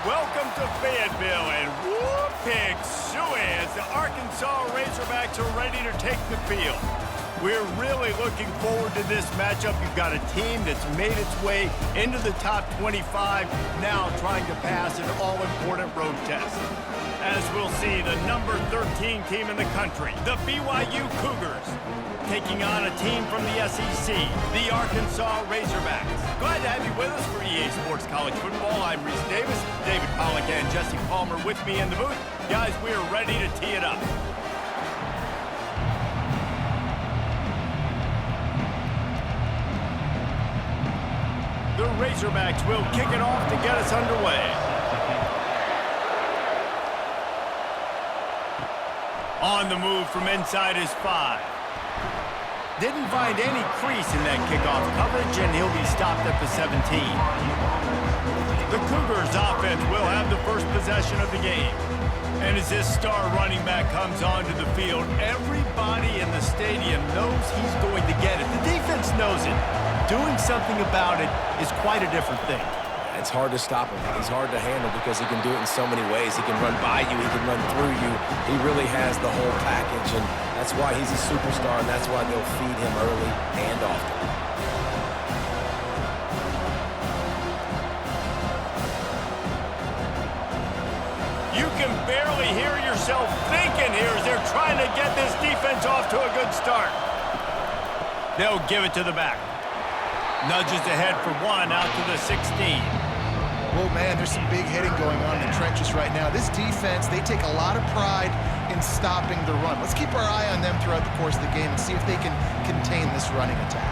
Welcome to Fayetteville, and whoop, pig suey as the Arkansas Razorbacks are ready to take the field. We're really looking forward to this matchup. You've got a team that's made its way into the top 25, now trying to pass an all-important road test. As we'll see, the number 13 team in the country, the BYU Cougars, taking on a team from the SEC, the Arkansas Razorbacks. Glad to have you with us for EA Sports College Football. I'm Reese Davis, David Pollack and Jesse Palmer with me in the booth. Guys, we are ready to tee it up. The Razorbacks will kick it off to get us underway. On the move from inside his 5. Didn't find any crease in that kickoff coverage, and he'll be stopped at the 17. The Cougars offense will have the first possession of the game. And as this star running back comes onto the field, everybody in the stadium knows he's going to get it. The defense knows it. Doing something about it is quite a different thing. It's hard to stop him. He's hard to handle because he can do it in so many ways. He can run by you. He can run through you. He really has the whole package, and that's why he's a superstar, and that's why they'll feed him early and often. You can barely hear yourself thinking here as they're trying to get this defense off to a good start. They'll give it to the back. Nudges ahead for 1 out to the 16. Oh, man, there's some big hitting going on in the trenches right now. This defense, they take a lot of pride in stopping the run. Let's keep our eye on them throughout the course of the game and see if they can contain this running attack.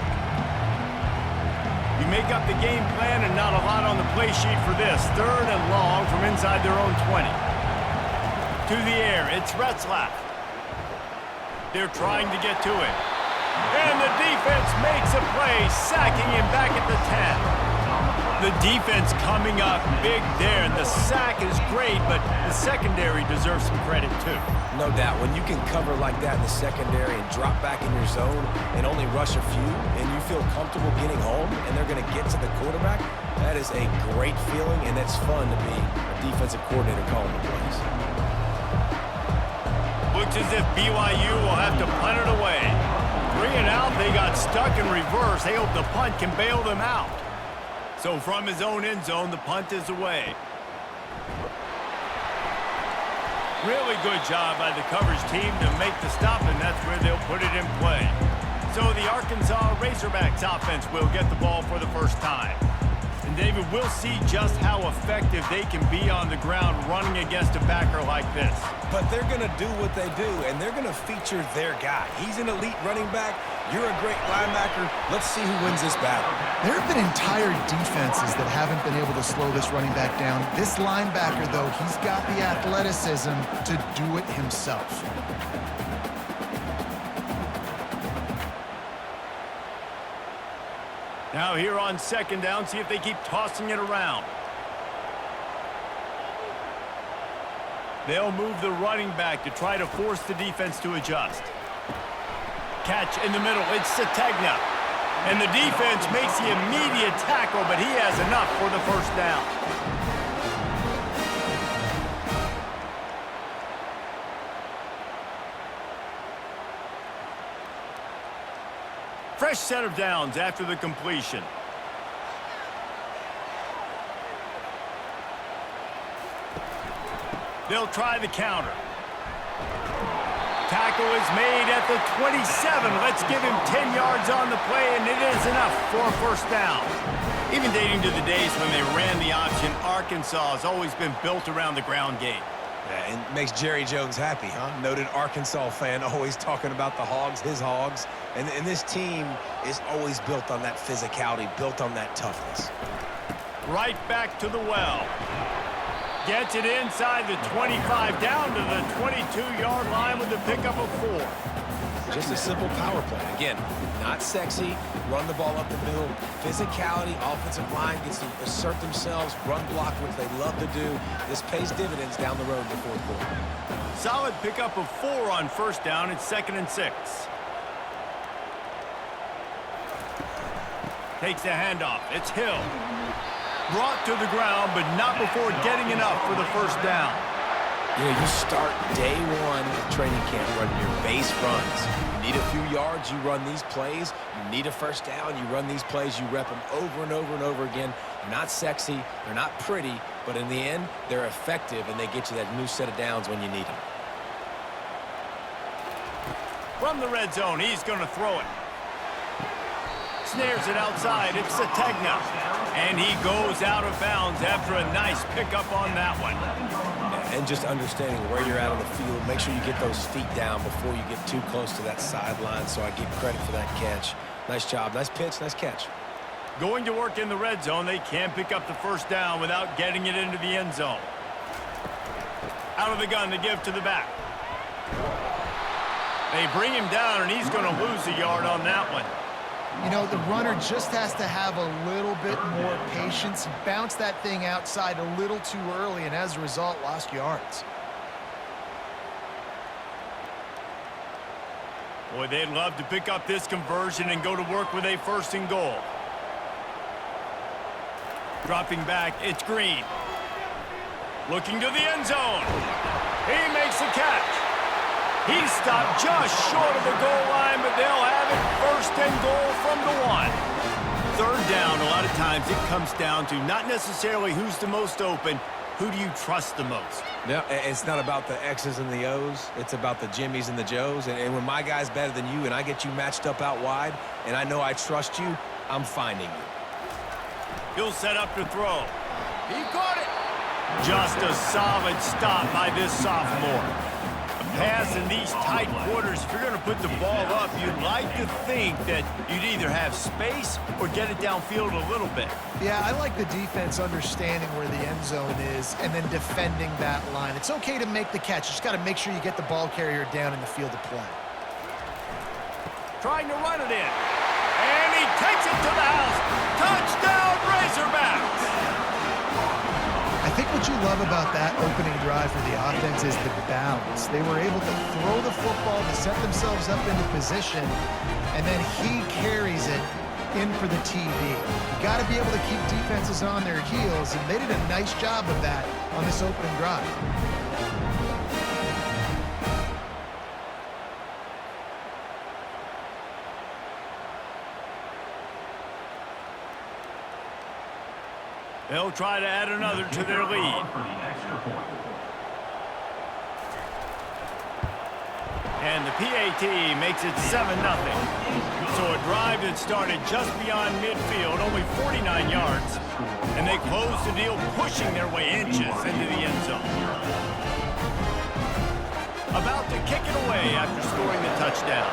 You make up the game plan and not a lot on the play sheet for this. 3rd and long from inside their own 20. To the air, it's Retzlaff. They're trying to get to it. And the defense makes a play, sacking him back at the 10. The defense coming up big there, and the sack is great, but the secondary deserves some credit too. No doubt. When you can cover like that in the secondary and drop back in your zone and only rush a few, and you feel comfortable getting home, and they're going to get to the quarterback, that is a great feeling, and it's fun to be a defensive coordinator calling the plays. Looks as if BYU will have to punt it away. 3 and out, they got stuck in reverse. They hope the punt can bail them out. So from his own end zone, the punt is away. Really good job by the coverage team to make the stop, and that's where they'll put it in play. So the Arkansas Razorbacks offense will get the ball for the first time. And David, we'll see just how effective they can be on the ground running against a backer like this. But they're going to do what they do, and they're going to feature their guy. He's an elite running back. You're a great linebacker. Let's see who wins this battle. There have been entire defenses that haven't been able to slow this running back down. This linebacker, though, he's got the athleticism to do it himself. Now here on 2nd down, see if they keep tossing it around. They'll move the running back to try to force the defense to adjust. Catch in the middle, it's Sategna. And the defense makes the immediate tackle, but he has enough for the first down. Fresh set of downs after the completion. They'll try the counter. Tackle is made at the 27. Let's give him 10 yards on the play, and it is enough for a first down. Even dating to the days when they ran the option, Arkansas has always been built around the ground game. Yeah, and makes Jerry Jones happy, huh? Noted Arkansas fan, always talking about the Hogs, his Hogs. And this team is always built on that physicality, built on that toughness. Right back to the well. Gets it inside the 25, down to the 22-yard line with the pickup of 4. Just a simple power play. Again, not sexy, run the ball up the middle. Physicality, offensive line gets to assert themselves, run block, which they love to do. This pays dividends down the road in the 4th quarter. Solid pickup of 4 on first down. It's 2nd and 6. Takes the handoff. It's Hill. brought to the ground, but not before getting enough for the first down. You know, you start day one of training camp running your base runs. You need a few yards, you run these plays. You need a first down, you run these plays. You rep them over and over and over again. They're not sexy, they're not pretty, but in the end, they're effective, and they get you that new set of downs when you need them. From the red zone, he's going to throw it. Snares it outside. It's Sategna. And he goes out of bounds after a nice pickup on that one. And just understanding where you're at on the field, make sure you get those feet down before you get too close to that sideline, so I give credit for that catch. Nice job. Nice pitch. Nice catch. Going to work in the red zone. They can't pick up the first down without getting it into the end zone. Out of the gun to give to the back. They bring him down, and he's going to lose a yard on that one. You know, the runner just has to have a little bit more patience. Bounce that thing outside a little too early, and as a result, lost yards. Boy, they'd love to pick up this conversion and go to work with a first and goal. Dropping back, it's Green. Looking to the end zone. He makes the catch. He stopped just short of the goal line, but they'll have it first and goal from the 1. Third down, a lot of times it comes down to not necessarily who's the most open, who do you trust the most? No, it's not about the X's and the O's. It's about the Jimmies and the Joes. And when my guy's better than you and I get you matched up out wide and I know I trust you, I'm finding you. He'll set up to throw. He caught it. Just a solid stop by this sophomore. Pass in these tight quarters, if you're going to put the ball up, you'd like to think that you'd either have space or get it downfield a little bit. Yeah, I like the defense understanding where the end zone is and then defending that line. It's okay to make the catch. You just got to make sure you get the ball carrier down in the field of play. Trying to run it in. And he takes it to the house. Touchdown, Razorbacks! I think what you love about that opening drive for the offense is the balance. They were able to throw the football to set themselves up into position, and then he carries it in for the TD. You got to be able to keep defenses on their heels, and they did a nice job of that on this opening drive. They'll try to add another to their lead. And the PAT makes it 7-0. So a drive that started just beyond midfield, only 49 yards, and they close the deal, pushing their way inches into the end zone. About to kick it away after scoring the touchdown.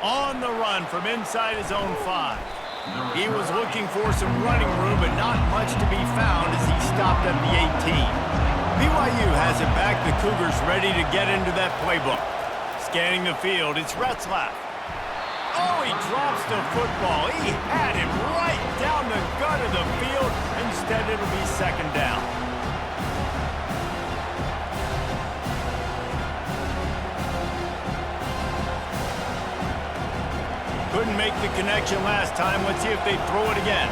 On the run from inside his own 5. He was looking for some running room, but not much to be found as he stopped at the 18. BYU has it back. The Cougars ready to get into that playbook. Scanning the field, it's Retzlaff. Oh, he drops the football. He had him right down the gut of the field. Instead, it'll be second down. Couldn't make the connection last time. Let's see if they throw it again.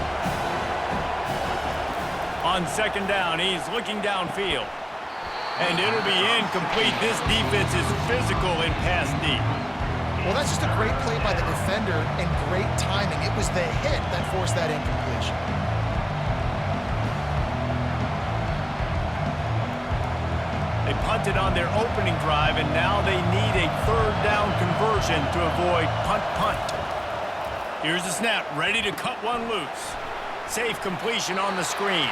On second down, he's looking downfield. And it'll be incomplete. This defense is physical in pass deep. Well, that's just a great play by the defender and great timing. It was the hit that forced that incompletion. They punted on their opening drive, and now they need a third down conversion to avoid punt. Here's the snap, ready to cut one loose. Safe completion on the screen.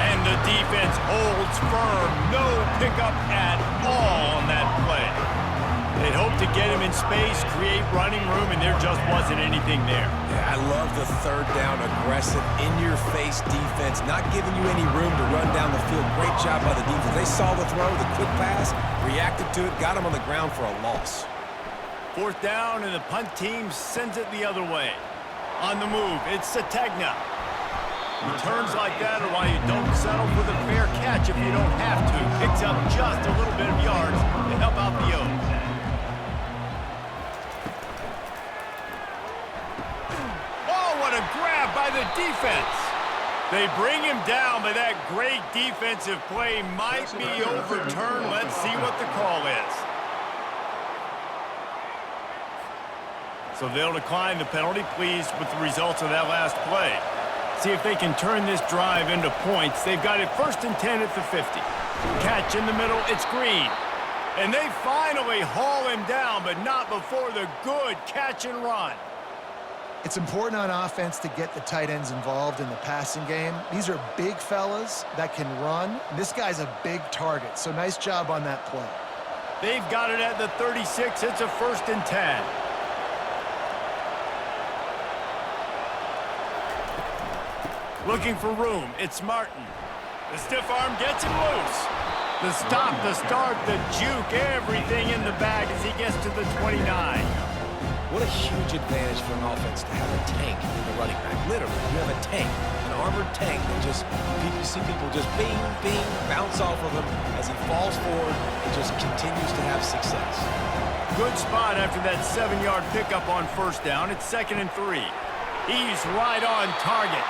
And the defense holds firm. No pickup at all on that play. They'd hope to get him in space, create running room, and there just wasn't anything there. Yeah, I love the third down, aggressive, in-your-face defense, not giving you any room to run down the field. Great job by the defense. They saw the throw, the quick pass, reacted to it, got him on the ground for a loss. Fourth down, and the punt team sends it the other way. On the move, it's Sategna. Returns like that are why you don't settle for the fair catch if you don't have to. Picks up just a little bit of yards to help out the O's. They bring him down, but that great defensive play might be overturned. Let's see what the call is. So they'll decline the penalty, pleased with the results of that last play. See if they can turn this drive into points. They've got it 1st and 10 at the 50. Catch in the middle, it's Green. And they finally haul him down, but not before the good catch and run. It's important on offense to get the tight ends involved in the passing game. These are big fellas that can run. This guy's a big target, so nice job on that play. They've got it at the 36. It's a 1st and 10. Looking for room. It's Martin. The stiff arm gets him loose. The stop, the start, the juke, everything in the bag as he gets to the 29. What a huge advantage for an offense to have a tank in the running back. Literally, you have a tank, an armored tank that just, you see people just bing, bing, bounce off of him as he falls forward and just continues to have success. Good spot after that 7-yard pickup on 1st down. It's 2nd and 3. He's right on target.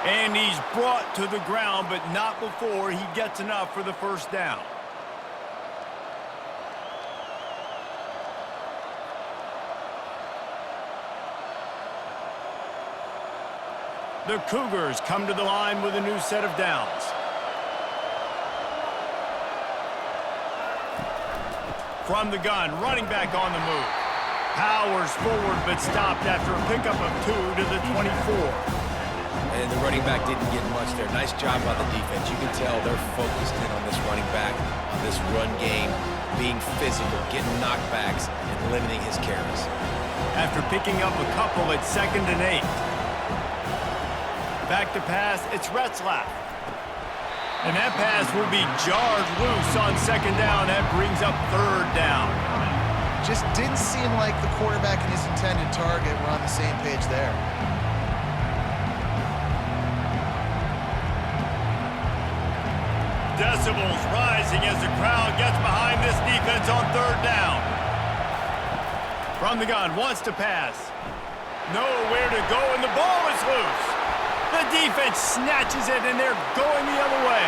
And he's brought to the ground, but not before he gets enough for the 1st down. The Cougars come to the line with a new set of downs. From the gun, running back on the move. Powers forward, but stopped after a pickup of 2 to the 24. And the running back didn't get much there. Nice job on the defense. You can tell they're focused in on this running back, on this run game, being physical, getting knockbacks, and limiting his carries. After picking up a couple, it's 2nd and 8. Back to pass, it's Retzlaff. And that pass will be jarred loose on 2nd down. That brings up 3rd down. Just didn't seem like the quarterback and his intended target were on the same page there. Decibels rising as the crowd gets behind this defense on 3rd down. From the gun, wants to pass. Nowhere to go, and the ball is loose. The defense snatches it, and they're going the other way.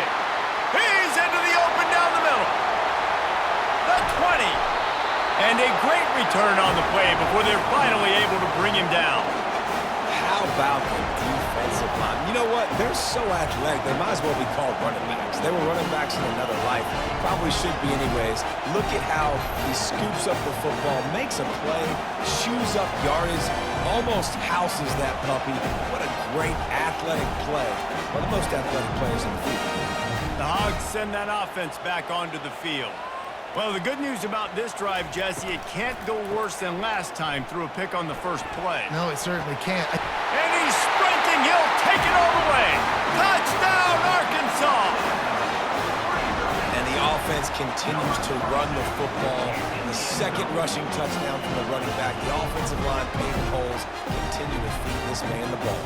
He's into the open down the middle. The 20. And a great return on the play before they're finally able to bring him down. How about the defensive line? You know what? They're so athletic, they might as well be called running backs. They were running backs in another life. Probably should be anyways. Look at how he scoops up the football, makes a play, chews up yardage, almost houses that puppy. What a great athletic play. One of the most athletic players in the field. The Hogs send that offense back onto the field. Well, the good news about this drive, Jesse, it can't go worse than last time through a pick on the 1st play. No, it certainly can't. And he's sprinting. He'll take it all the way. Touchdown, Arkansas! And the offense continues to run the football. The 2nd rushing touchdown from the running back. The offensive line paying holes continue to feed this man the ball.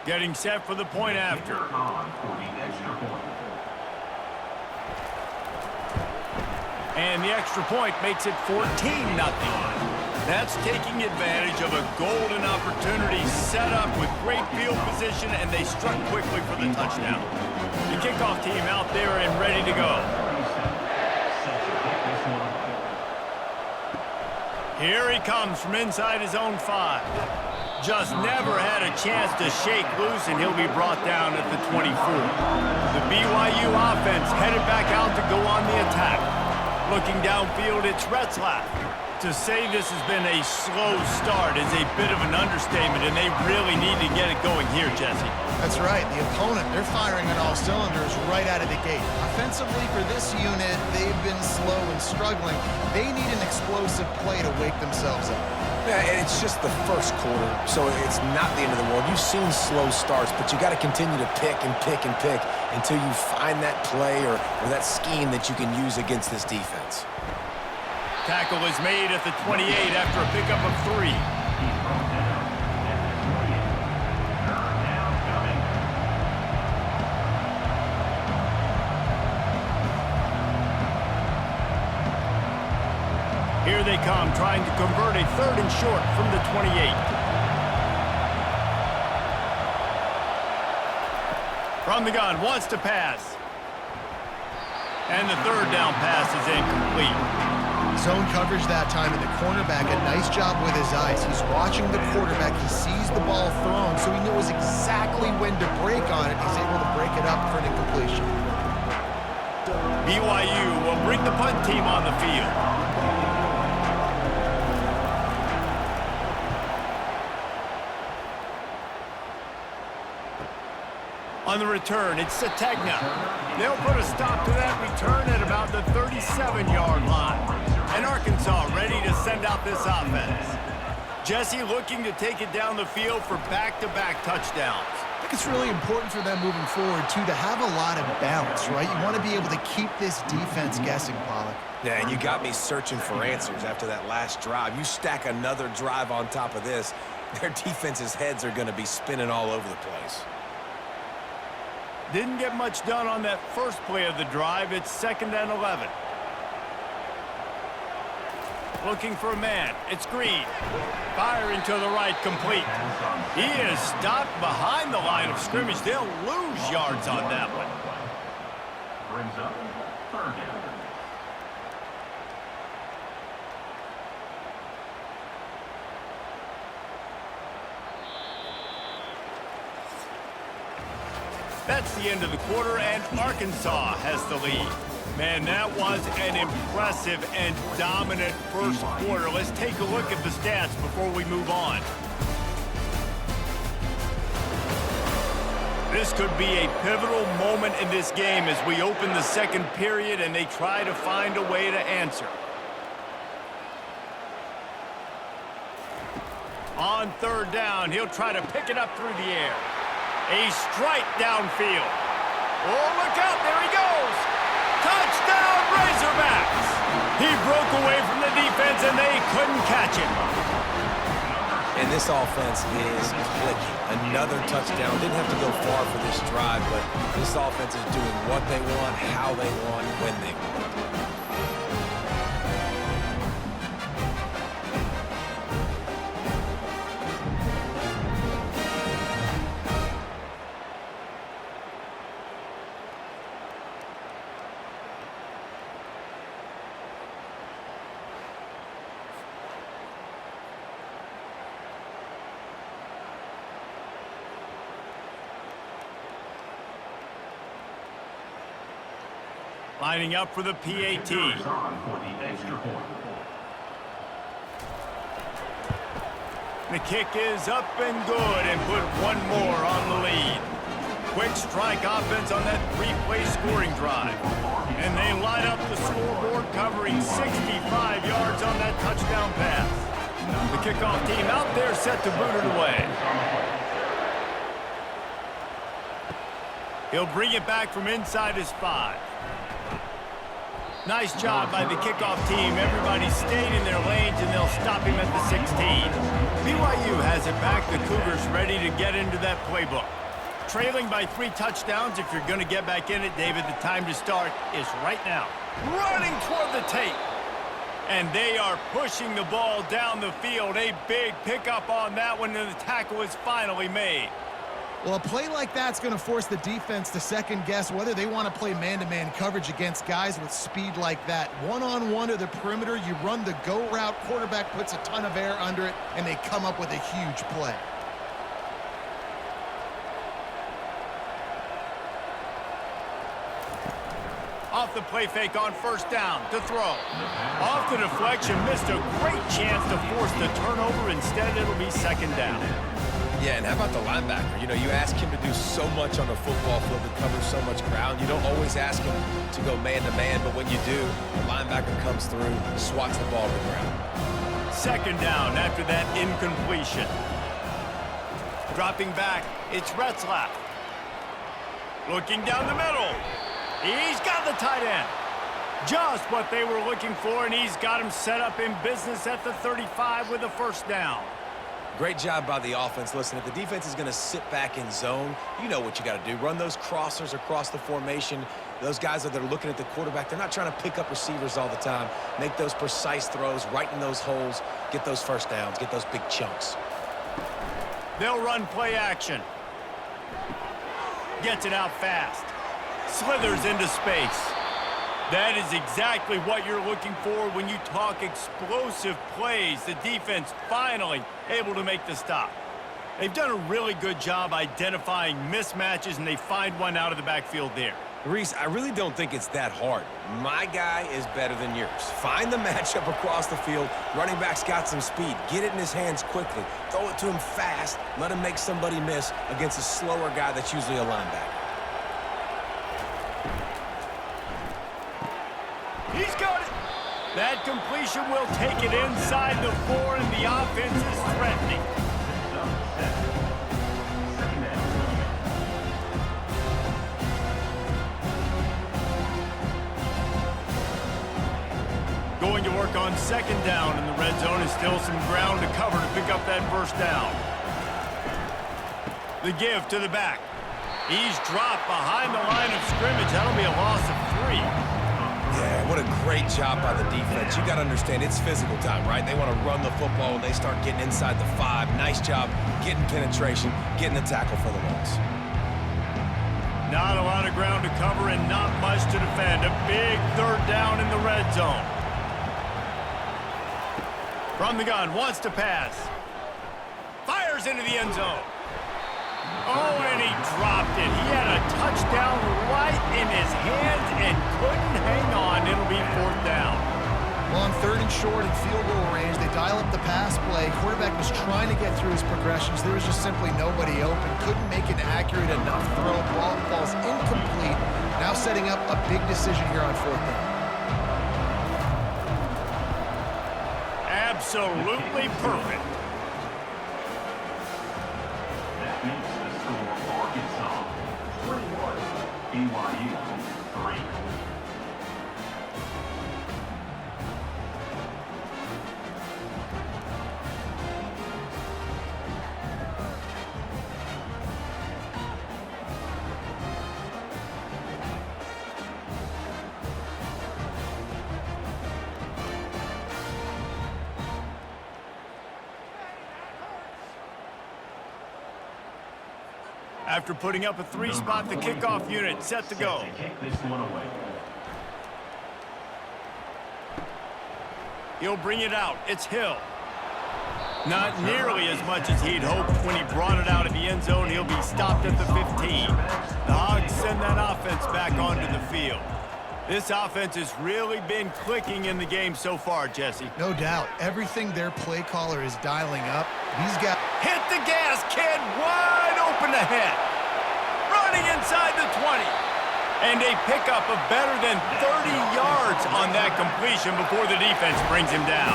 Getting set for the point after. And the extra point makes it 14-0. That's taking advantage of a golden opportunity set up with great field position, and they struck quickly for the touchdown. The kickoff team out there and ready to go. Here he comes from inside his own 5. Just never had a chance to shake loose, and he'll be brought down at the 24. The BYU offense headed back out to go on the attack. Looking downfield, it's Retzlaff. To say this has been a slow start is a bit of an understatement, and they really need to get it going here, Jesse. That's right. The opponent, they're firing on all cylinders right out of the gate. Offensively, for this unit, they've been slow and struggling. They need an explosive play to wake themselves up. Yeah, and it's just the 1st quarter, so it's not the end of the world. You've seen slow starts, but you got to continue to pick and pick and pick until you find that play or that scheme that you can use against this defense. Tackle is made at the 28 after a pickup of 3. Here they come, trying to convert a 3rd and short from the 28. From the gun, wants to pass. And the 3rd down pass is incomplete. Zone coverage that time, and the cornerback, a nice job with his eyes. He's watching the quarterback. He sees the ball thrown, so he knows exactly when to break on it. He's able to break it up for an incompletion. BYU will bring the punt team on the field. On the return, it's Sategna. They'll put a stop to that return at about the 37-yard line. And Arkansas ready to send out this offense. Jesse looking to take it down the field for back-to-back touchdowns. I think it's really important for them moving forward, too, to have a lot of balance, right? You want to be able to keep this defense guessing, Pollack. Yeah, and you got me searching for answers after that last drive. You stack another drive on top of this, their defense's heads are going to be spinning all over the place. Didn't get much done on that first play of the drive. It's 2nd and 11. Looking for a man. It's Green. Firing to the right, complete. He is stopped behind the line of scrimmage. They'll lose yards on that one. Brings up 3rd down. That's the end of the quarter, and Arkansas has the lead. Man, that was an impressive and dominant first quarter. Let's take a look at the stats before we move on. This could be a pivotal moment in this game as we open the second period and they try to find a way to answer. On 3rd down, he'll try to pick it up through the air. A strike downfield. Oh, look out, there he goes. Touchdown, Razorbacks. He broke away from the defense and they couldn't catch him. And this offense is clicking. Another touchdown. Didn't have to go far for this drive, but this offense is doing what they want, how they want, when they want. Lining up for the PAT. The kick is up and good and put one more on the lead. Quick strike offense on that 3-play scoring drive. And they line up the scoreboard covering 65 yards on that touchdown pass. The kickoff team out there set to boot it away. He'll bring it back from inside his 5. Nice job by the kickoff team. Everybody stayed in their lanes, and they'll stop him at the 16. BYU has it back. The Cougars ready to get into that playbook. Trailing by 3 touchdowns. If you're going to get back in it, David, the time to start is right now. Running toward the tape. And they are pushing the ball down the field. A big pickup on that one, and the tackle is finally made. Well, a play like that's going to force the defense to second-guess whether they want to play man-to-man coverage against guys with speed like that. One-on-one to the perimeter, you run the go route, quarterback puts a ton of air under it, and they come up with a huge play. Off the play fake on 1st down to throw. Off the deflection, missed a great chance to force the turnover. Instead, it'll be 2nd down. Yeah, and how about the linebacker? You know, you ask him to do so much on the football field to cover so much ground. You don't always ask him to go man-to-man, but when you do, the linebacker comes through, swats the ball to the ground. 2nd down after that incompletion. Dropping back, it's Retzlaff. Looking down the middle. He's got the tight end. Just what they were looking for, and he's got him set up in business at the 35 with a first down. Great job by the offense. Listen, if the defense is going to sit back in zone, you know what you got to do. Run those crossers across the formation. Those guys that are looking at the quarterback, they're not trying to pick up receivers all the time. Make those precise throws, right in those holes, get those first downs, get those big chunks. They'll run play action. Gets it out fast. Slithers into space. That is exactly what you're looking for when you talk explosive plays. The defense finally able to make the stop. They've done a really good job identifying mismatches, and they find one out of the backfield there. Reese, I really don't think it's that hard. My guy is better than yours. Find the matchup across the field. Running back's got some speed. Get it in his hands quickly. Throw it to him fast. Let him make somebody miss against a slower guy that's usually a linebacker. He's got it. That completion will take it inside the 4, and the offense is threatening. Going to work on second down in the red zone, and still some ground to cover to pick up that first down. The give to the back. He's dropped behind the line of scrimmage. That'll be a loss of 3. Yeah, what a great job by the defense. You got to understand, it's physical time, right? They want to run the football, and they start getting inside the 5. Nice job getting penetration, getting the tackle for the loss. Not a lot of ground to cover and not much to defend. A big third down in the red zone. From the gun, wants to pass. Fires into the end zone. Oh, and he dropped it. He had a touchdown right in his hands and couldn't hang on. It'll be 4th down. Well, on 3rd and short and field goal range, they dial up the pass play. Quarterback was trying to get through his progressions. There was just simply nobody open. Couldn't make an accurate enough throw. Ball falls incomplete. Now setting up a big decision here on 4th down. Absolutely perfect. That makes the score Arkansas 21, BYU 3. After putting up a 3-spot, the kickoff unit set to go. Kick this one away. He'll bring it out. It's Hill. Not nearly as much as he'd hoped when he brought it out of the end zone. He'll be stopped at the 15. The Hogs send that offense back onto the field. This offense has really been clicking in the game so far, Jesse. No doubt. Everything their play caller is dialing up, these guys... Hit the gas, kid. Wide open ahead. Running inside the 20. And a pickup of better than 30 yards on that completion before the defense brings him down.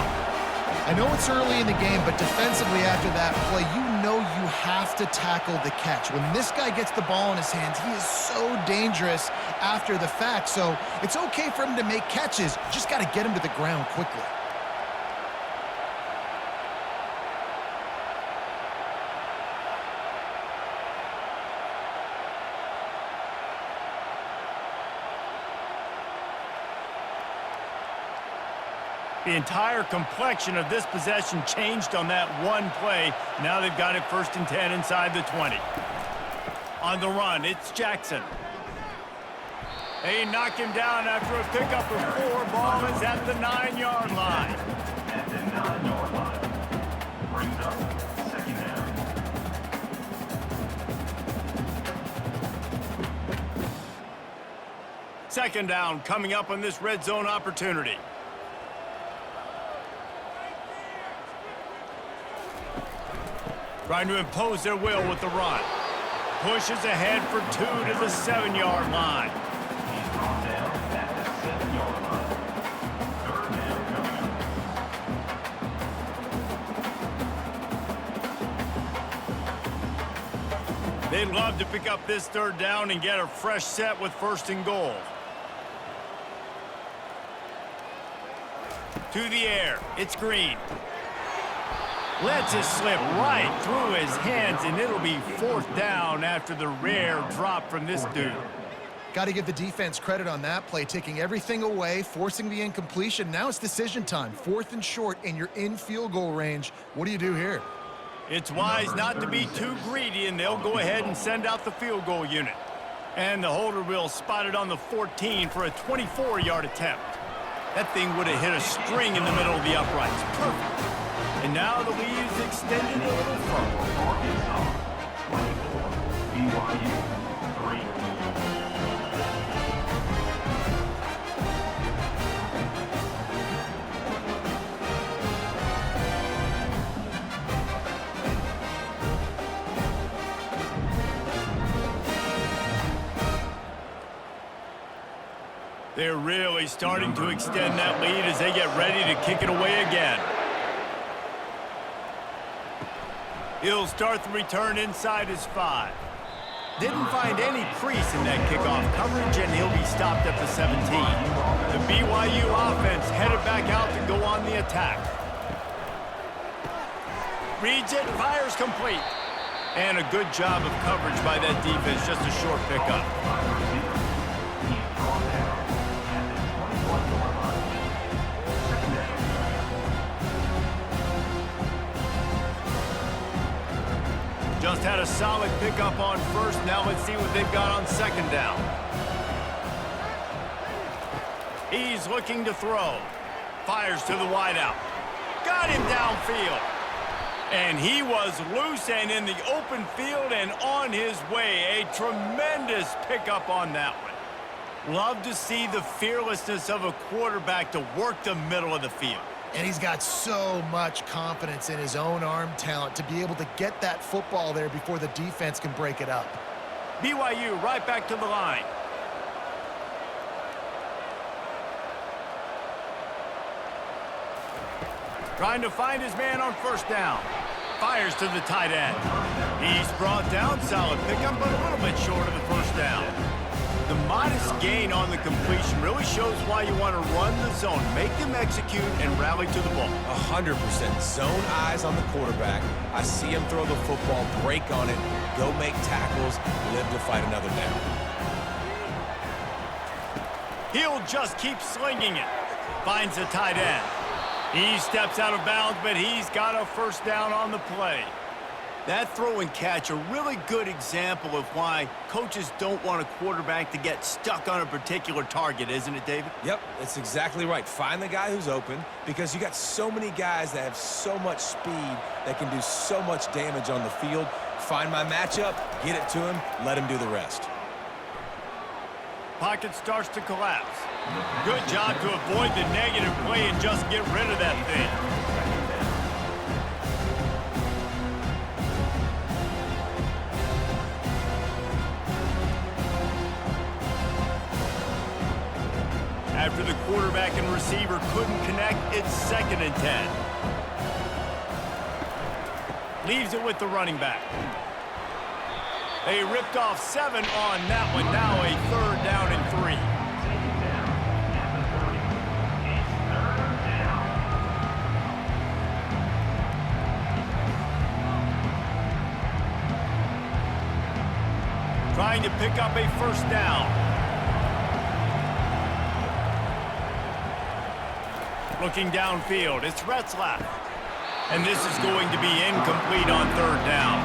I know it's early in the game, but defensively after that play, you know you have to tackle the catch. When this guy gets the ball in his hands, he is so dangerous after the fact. So it's okay for him to make catches. You just got to get him to the ground quickly. The entire complexion of this possession changed on that one play. Now they've got it 1st and 10 inside the 20. On the run, it's Jackson. They knock him down after a pickup of 4. Ball is at the 9-yard line. At the 9-yard line. Brings up 2nd down. 2nd down coming up on this red zone opportunity. Trying to impose their will with the run. Pushes ahead for 2 to the 7-yard line. He's brought down at the 7-yard line. 3rd down coming up. They'd love to pick up this 3rd down and get a fresh set with 1st and goal. To the air. It's Green. Lets it slip right through his hands, and it'll be 4th down after the rare drop from this dude. Got to give the defense credit on that play, taking everything away, forcing the incompletion. Now it's decision time. 4th and short, and you're in field goal range. What do you do here? It's wise not to be too greedy, and they'll go ahead and send out the field goal unit. And the holder will spot it on the 14 for a 24-yard attempt. That thing would have hit a string in the middle of the uprights. Perfect. And now the lead is extended a little further. Arkansas, 24, BYU, 3. They're really starting to extend that lead as they get ready to kick it away again. He'll start the return inside his 5. Didn't find any crease in that kickoff coverage, and he'll be stopped at the 17. The BYU offense headed back out to go on the attack. Reads it, fires complete. And a good job of coverage by that defense, just a short pickup. Just had a solid pickup on 1st. Now let's see what they've got on 2nd down. He's looking to throw. Fires to the wideout. Got him downfield. And he was loose and in the open field and on his way. A tremendous pickup on that one. Love to see the fearlessness of a quarterback to work the middle of the field. And he's got so much confidence in his own arm talent to be able to get that football there before the defense can break it up. BYU right back to the line. Trying to find his man on 1st down. Fires to the tight end. He's brought down, solid pickup, but a little bit short of the 1st down. The modest gain on the completion really shows why you want to run the zone. Make them execute and rally to the ball. 100% zone eyes on the quarterback. I see him throw the football, break on it, go make tackles, live to fight another down. He'll just keep slinging it. Finds the tight end. He steps out of bounds, but he's got a 1st down on the play. That throw and catch, a really good example of why coaches don't want a quarterback to get stuck on a particular target, isn't it, David? Yep, that's exactly right. Find the guy who's open, because you got so many guys that have so much speed that can do so much damage on the field. Find my matchup, get it to him, let him do the rest. Pocket starts to collapse. Good job to avoid the negative play and just get rid of that thing. After the quarterback and receiver couldn't connect, it's 2nd and 10. Leaves it with the running back. They ripped off 7 on that one. Now a 3rd down and 3. Trying to pick up a 1st down. Looking downfield, it's Retzlaff. And this is going to be incomplete on 3rd down.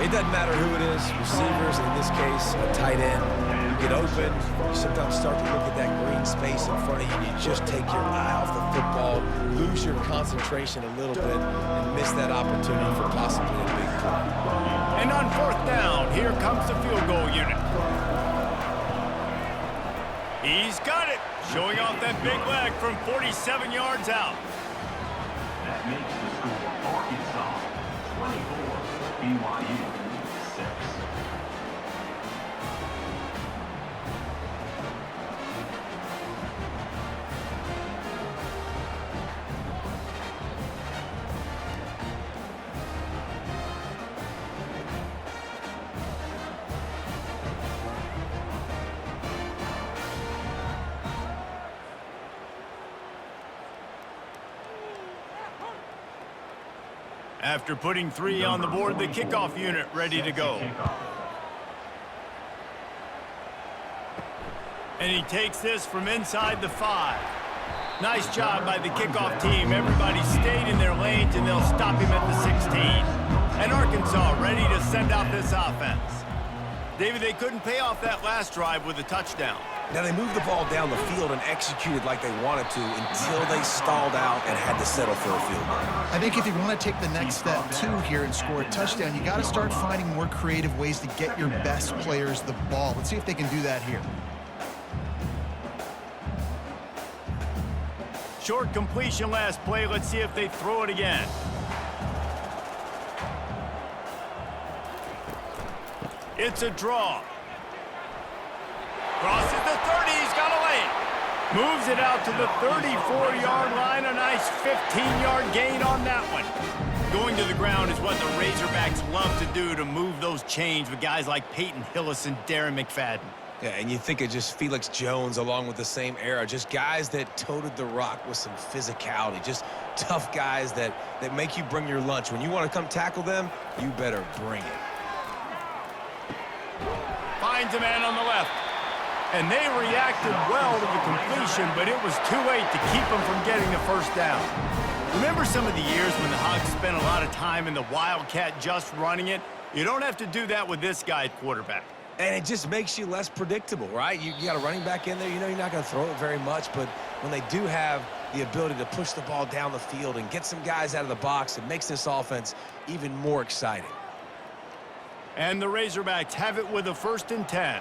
It doesn't matter who it is, receivers, in this case, a tight end. You get open, you sometimes start to look at that green space in front of you, and you just take your eye off the football, lose your concentration a little bit, and miss that opportunity for possibly a big play. And on 4th down, here comes the field goal unit. He's got it. Showing off that big leg from 47 yards out. That makes the score Arkansas 24, BYU 6. After putting 3 on the board, the kickoff unit ready to go. And he takes this from inside the 5. Nice job by the kickoff team. Everybody stayed in their lanes, and they'll stop him at the 16. And Arkansas ready to send out this offense. David, they couldn't pay off that last drive with a touchdown. Now, they moved the ball down the field and executed like they wanted to until they stalled out and had to settle for a field goal. I think if you want to take the next step, too, here and score a touchdown, you got to start finding more creative ways to get your best players the ball. Let's see if they can do that here. Short completion last play. Let's see if they throw it again. It's a draw. Crosses the 30. He's got a lane. Moves it out to the 34-yard line. A nice 15-yard gain on that one. Going to the ground is what the Razorbacks love to do, to move those chains with guys like Peyton Hillis and Darren McFadden. Yeah, and you think of just Felix Jones along with the same era, just guys that toted the rock with some physicality, just tough guys that make you bring your lunch. When you want to come tackle them, you better bring it. Finds a man on the left. And they reacted well to the completion, but it was too late to keep them from getting the first down. Remember some of the years when the Hogs spent a lot of time in the Wildcat just running it? You don't have to do that with this guy at quarterback. And it just makes you less predictable, right? You got a running back in there, you know you're not going to throw it very much, but when they do have the ability to push the ball down the field and get some guys out of the box, it makes this offense even more exciting. And the Razorbacks have it with a 1st and 10.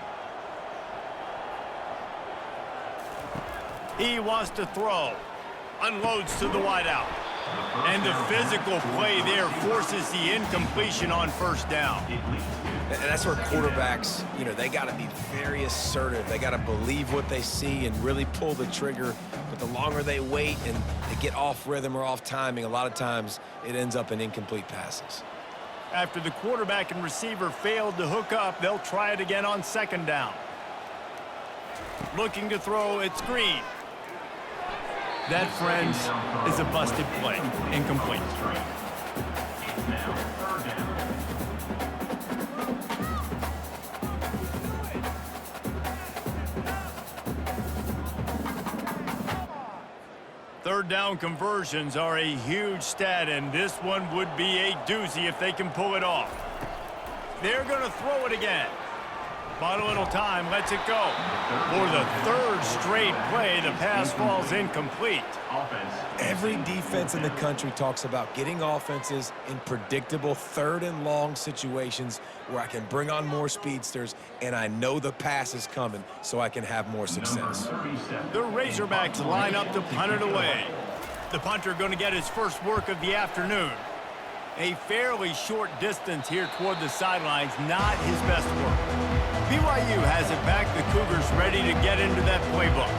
He wants to throw. Unloads to the wideout. And the physical play there forces the incompletion on 1st down. And that's where quarterbacks, you know, they got to be very assertive. They got to believe what they see and really pull the trigger. But the longer they wait and they get off rhythm or off timing, a lot of times it ends up in incomplete passes. After the quarterback and receiver failed to hook up, they'll try it again on 2nd down. Looking to throw, it's Green. That, friends, is a busted play. Incomplete. Now, 3rd down. Third down conversions are a huge stat, and this one would be a doozy if they can pull it off. They're going to throw it again. But a little time, lets it go. For the 3rd straight play, the pass falls incomplete. Every defense in the country talks about getting offenses in predictable 3rd and long situations where I can bring on more speedsters and I know the pass is coming so I can have more success. The Razorbacks line up to punt it away. The punter going to get his first work of the afternoon. A fairly short distance here toward the sidelines, not his best work. BYU has it back. The Cougars ready to get into that playbook.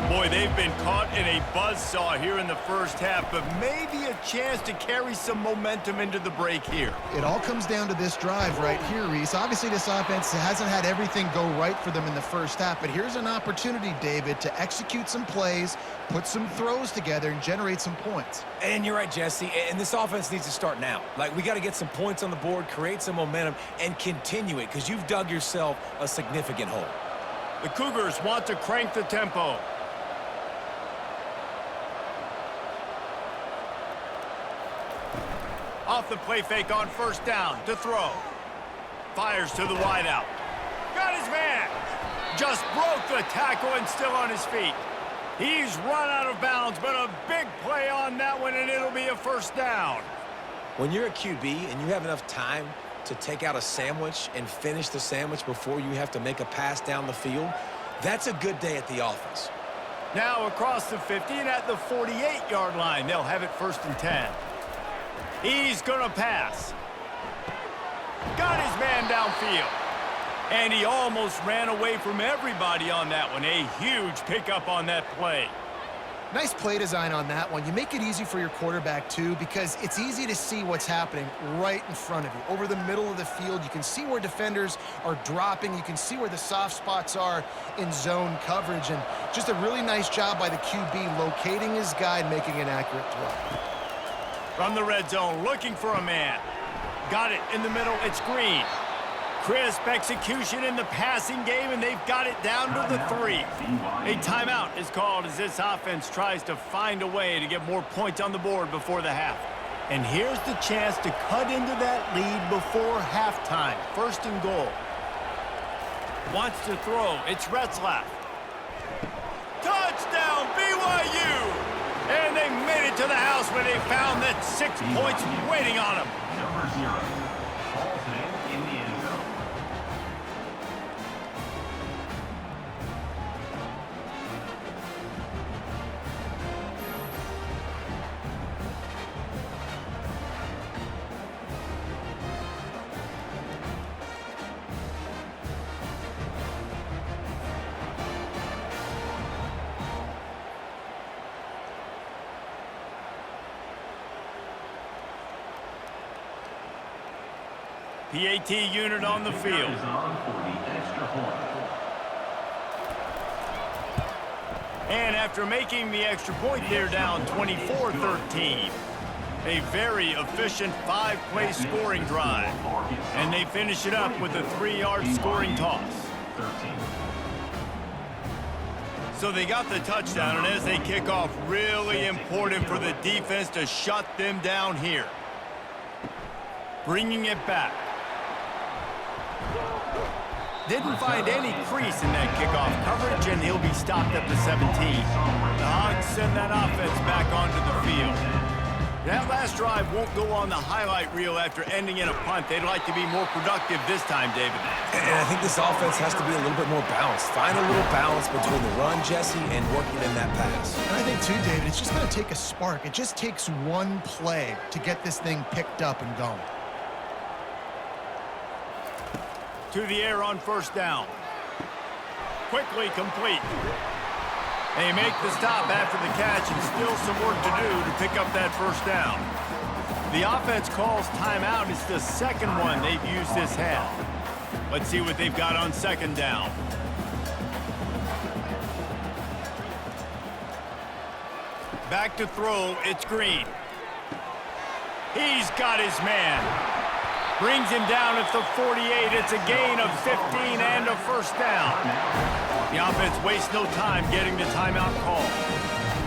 Boy, they've been caught in a buzzsaw here in the 1st half, but maybe a chance to carry some momentum into the break here. It all comes down to this drive right here, Reese. Obviously, this offense hasn't had everything go right for them in the 1st half, but here's an opportunity, David, to execute some plays, put some throws together, and generate some points. And you're right, Jesse, and this offense needs to start now. Like, we got to get some points on the board, create some momentum, and continue it, because you've dug yourself a significant hole. The Cougars want to crank the tempo. Off the play fake on 1st down to throw. Fires to the wideout. Got his man. Just broke the tackle and still on his feet. He's run out of bounds, but a big play on that one, and it'll be a 1st down. When you're a QB and you have enough time to take out a sandwich and finish the sandwich before you have to make a pass down the field, that's a good day at the office. Now across the 50 and at the 48-yard line, they'll have it 1st and 10. He's going to pass. Got his man downfield. And he almost ran away from everybody on that one. A huge pickup on that play. Nice play design on that one. You make it easy for your quarterback, too, because it's easy to see what's happening right in front of you. Over the middle of the field, you can see where defenders are dropping. You can see where the soft spots are in zone coverage. And just a really nice job by the QB locating his guy and making an accurate throw. From the red zone, looking for a man. Got it in the middle, it's Green. Crisp execution in the passing game, and they've got it down to the 3. A timeout is called as this offense tries to find a way to get more points on the board before the half. And here's the chance to cut into that lead before halftime. First and goal. Wants to throw. It's Retzlaff. Touchdown, BYU! And they made it to the house where they found that 6 points waiting on them. Number 0. Falls in the end zone. PAT unit on the field. Is on for the extra point. And after making the extra point, they're down 24-13. A very efficient 5-play scoring drive. And they finish it up with a 3-yard scoring toss. 13. So they got the touchdown, and as they kick off, really important for the defense to shut them down here. Bringing it back. Didn't find any crease in that kickoff coverage, and he'll be stopped at the 17. The Hogs send that offense back onto the field. That last drive won't go on the highlight reel after ending in a punt. They'd like to be more productive this time, David. And I think this offense has to be a little bit more balanced. Find a little balance between the run, Jesse, and working in that pass. And I think, too, David, it's just going to take a spark. It just takes one play to get this thing picked up and going. To the air on first down. Quickly complete. They make the stop after the catch, and still some work to do to pick up that first down. The offense calls timeout. It's the second one they've used this half. Let's see what they've got on second down. Back to throw, it's Green. He's got his man. Brings him down at the 48. It's a gain of 15 and a first down. The offense wastes no time getting the timeout call.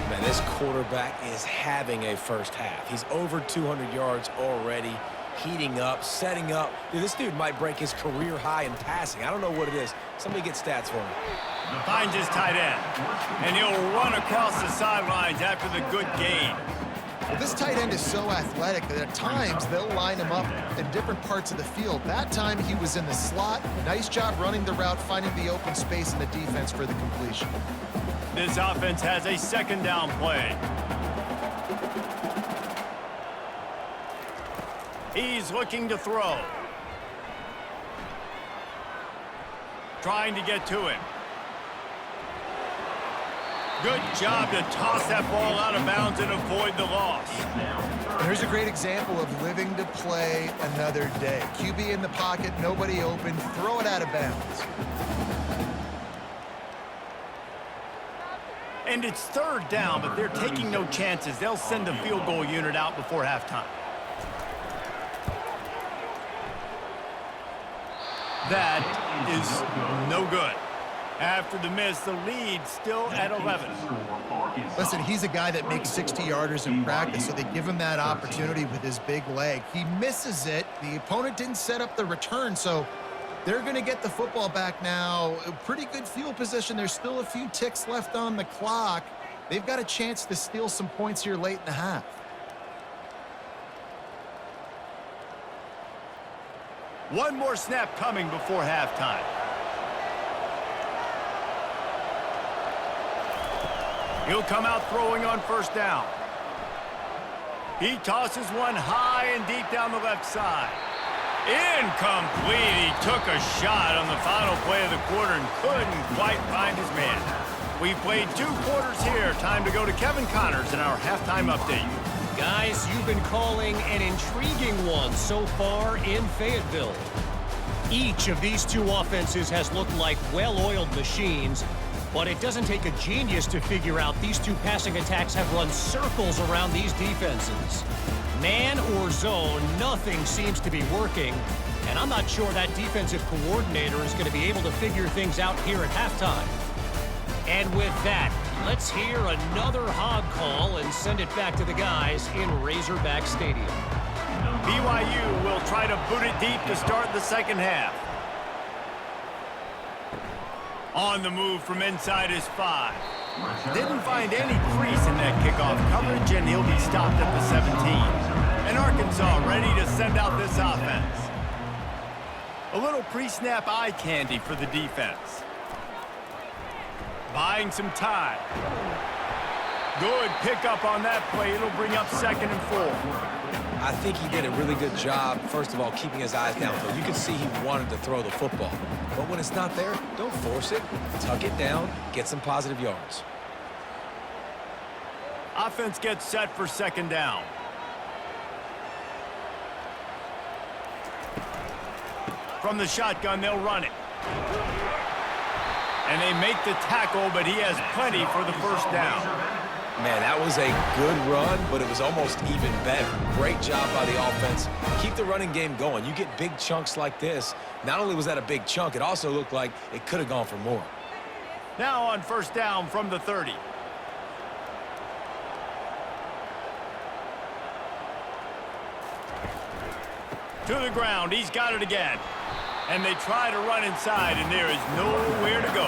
Man, this quarterback is having a first half. He's over 200 yards already, heating up, setting up. Dude, this dude might break his career high in passing. I don't know what it is. Somebody get stats for me. Finds his tight end. And he'll run across the sidelines after the good gain. Well, this tight end is so athletic that at times they'll line him up in different parts of the field. That time he was in the slot. Nice job running the route, finding the open space in the defense for the completion. This offense has a second down play. He's looking to throw. Trying to get to him. Good job to toss that ball out of bounds and avoid the loss. And here's a great example of living to play another day. QB in the pocket, nobody open, throw it out of bounds. And it's third down, but they're taking no chances. They'll send the field goal unit out before halftime. That is no good. After the miss, the lead still at 11. Listen, he's a guy that makes 60-yarders in practice, so they give him that opportunity with his big leg. He misses it. The opponent didn't set up the return, so they're going to get the football back now. A pretty good field position. There's still a few ticks left on the clock. They've got a chance to steal some points here late in the half. One more snap coming before halftime. He'll come out throwing on first down. He tosses one high and deep down the left side. Incomplete. He took a shot on the final play of the quarter and couldn't quite find his man. We've played 2 quarters here. Time to go to Kevin Connors in our halftime update. Guys, you've been calling an intriguing one so far in Fayetteville. Each of these 2 offenses has looked like well-oiled machines, But it doesn't take a genius to figure out these two passing attacks have run circles around these defenses. Man or zone, nothing seems to be working. And I'm not sure that defensive coordinator is going to be able to figure things out here at halftime. And with that, let's hear another hog call and send it back to the guys in Razorback Stadium. BYU will try to boot it deep to start the second half. On the move from inside his 5. Didn't find any crease in that kickoff coverage, and he'll be stopped at the 17. And Arkansas ready to send out this offense. A little pre-snap eye candy for the defense. Buying some time. Good pickup on that play. It'll bring up 2nd and 4. I think he did a really good job, first of all, keeping his eyes downfield. You could see he wanted to throw the football. But when it's not there, don't force it. Tuck it down, get some positive yards. Offense gets set for 2nd down. From the shotgun, they'll run it. And they make the tackle, but he has plenty for the 1st down. Man, that was a good run, but it was almost even better. Great job by the offense. Keep the running game going. You get big chunks like this. Not only was that a big chunk, it also looked like it could have gone for more. Now on 1st down from the 30. To the ground. He's got it again. And they try to run inside, and there is nowhere to go.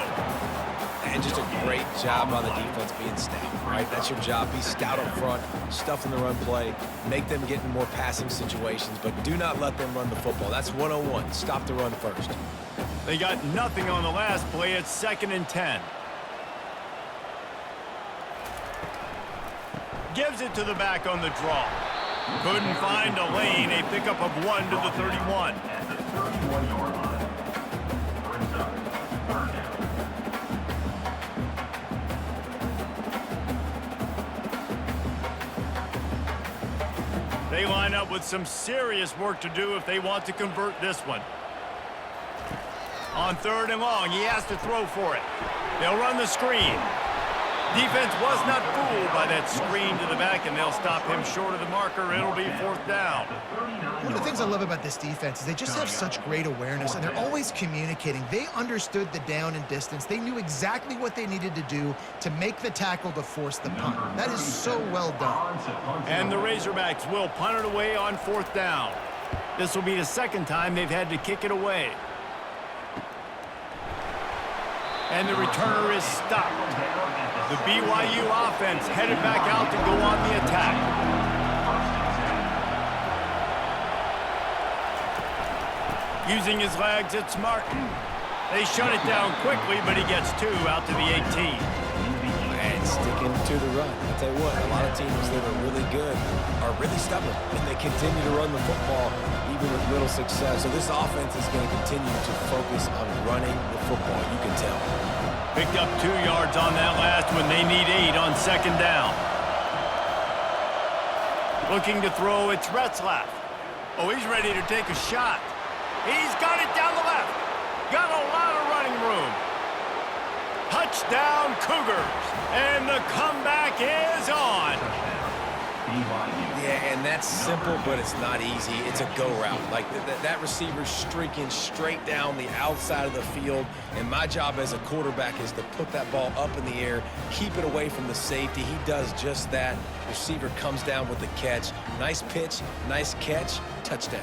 And just a great job by the defense being stout, right? That's your job. Be stout up front, stuff in the run play, make them get in more passing situations, but do not let them run the football. That's 101. Stop the run first. They got nothing on the last play. It's 2nd and 10. Gives it to the back on the draw. Couldn't find a lane. A pickup of 1 to the 31. At the 31-yard line. Brings up 3rd down. They line up with some serious work to do if they want to convert this one. On 3rd and long, he has to throw for it. They'll run the screen. Defense was not fooled by that screen to the back, and they'll stop him short of the marker. It'll be 4th down. One of the things I love about this defense is they just have such great awareness, and they're always communicating. They understood the down and distance. They knew exactly what they needed to do to make the tackle to force the punt. That is so well done. And the Razorbacks will punt it away on 4th down. This will be the 2nd time they've had to kick it away. And the returner is stopped. The BYU offense headed back out to go on the attack. Using his legs, it's Martin. They shut it down quickly, but he gets 2 out to the 18. And sticking to the run. I'll tell you what, a lot of teams that are really good are really stubborn, and they continue to run the football even with little success. So this offense is going to continue to focus on running the football, you can tell. Picked up 2 yards on that last one. They need 8 on 2nd down. Looking to throw, it's Retzlaff. Oh, he's ready to take a shot. He's got it down the left. Got a lot of running room. Touchdown, Cougars. And the comeback is on. Yeah, and that's simple, but it's not easy. It's a go route. Like that receiver's streaking straight down the outside of the field, and my job as a quarterback is to put that ball up in the air, keep it away from the safety. He does just that. Receiver comes down with the catch. Nice pitch, nice catch, touchdown.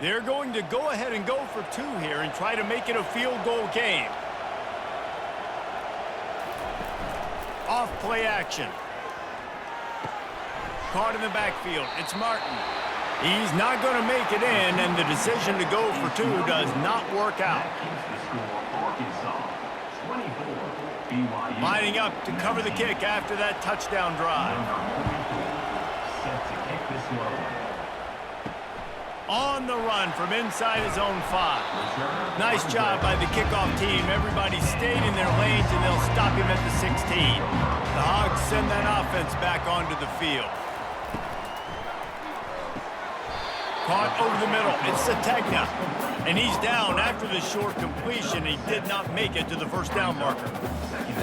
They're going to go ahead and go for 2 here and try to make it a field goal game. Off play action. Caught in the backfield. It's Martin. He's not going to make it in, and the decision to go for 2 does not work out. Lining up to cover the kick after that touchdown drive. On the run from inside his own 5. Nice job by the kickoff team. Everybody stayed in their lanes, and they'll stop him at the 16. The Hogs send that offense back onto the field. Caught over the middle. It's Sategna. And he's down after the short completion. He did not make it to the first down marker.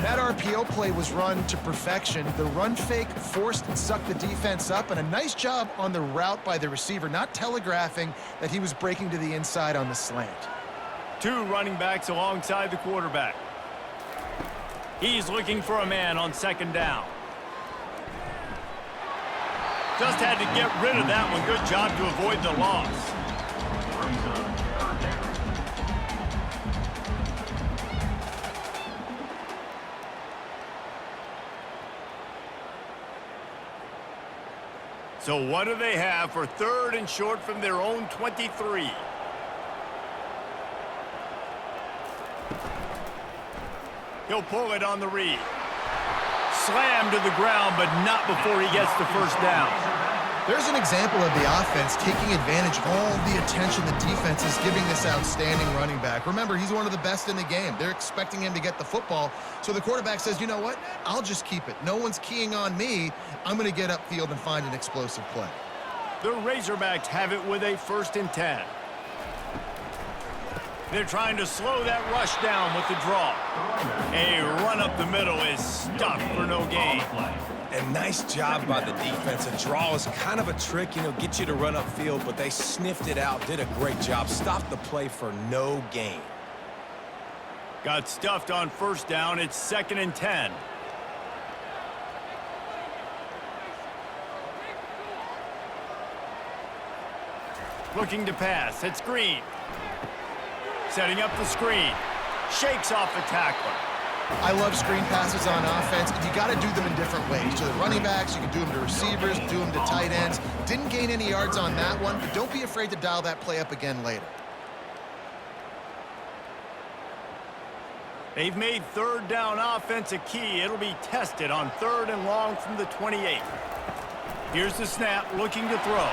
That RPO play was run to perfection. The run fake forced and sucked the defense up, and a nice job on the route by the receiver, not telegraphing that he was breaking to the inside on the slant. 2 running backs alongside the quarterback. He's looking for a man on second down. Just had to get rid of that one. Good job to avoid the loss. So what do they have for 3rd and short from their own 23? He'll pull it on the read. Slammed to the ground, but not before he gets the first down. There's an example of the offense taking advantage of all the attention the defense is giving this outstanding running back. Remember, he's one of the best in the game. They're expecting him to get the football, so the quarterback says, you know what, I'll just keep it. No one's keying on me. I'm going to get upfield and find an explosive play. The Razorbacks have it with a 1st and 10. They're trying to slow that rush down with the draw. A run up the middle is stuck for no gain. And nice job by the defense. A draw is kind of a trick, get you to run upfield, but they sniffed it out, did a great job, stopped the play for no gain. Got stuffed on first down. It's 2nd and 10. Looking to pass. It's Green. Setting up the screen. Shakes off the tackler. I love screen passes on offense, and you got to do them in different ways. To the running backs, you can do them to receivers, do them to tight ends. Didn't gain any yards on that one, but don't be afraid to dial that play up again later. They've made 3rd down offense a key. It'll be tested on 3rd and long from the 28. Here's the snap, looking to throw.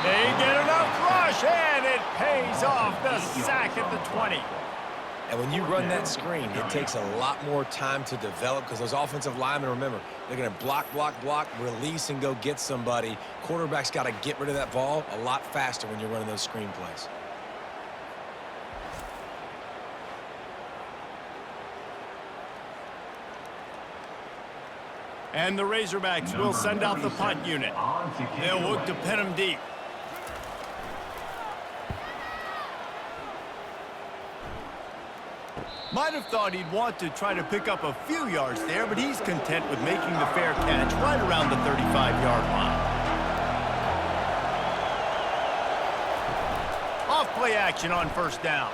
They get enough rush, and it pays off. The sack at the 20. And when you run that screen, it takes a lot more time to develop because those offensive linemen, remember, they're going to block, release, and go get somebody. Quarterback's got to get rid of that ball a lot faster when you're running those screen plays. And the Razorbacks will send out the punt unit. They'll look to pin him deep. Might have thought he'd want to try to pick up a few yards there, but he's content with making the fair catch right around the 35-yard line. Off play action on first down.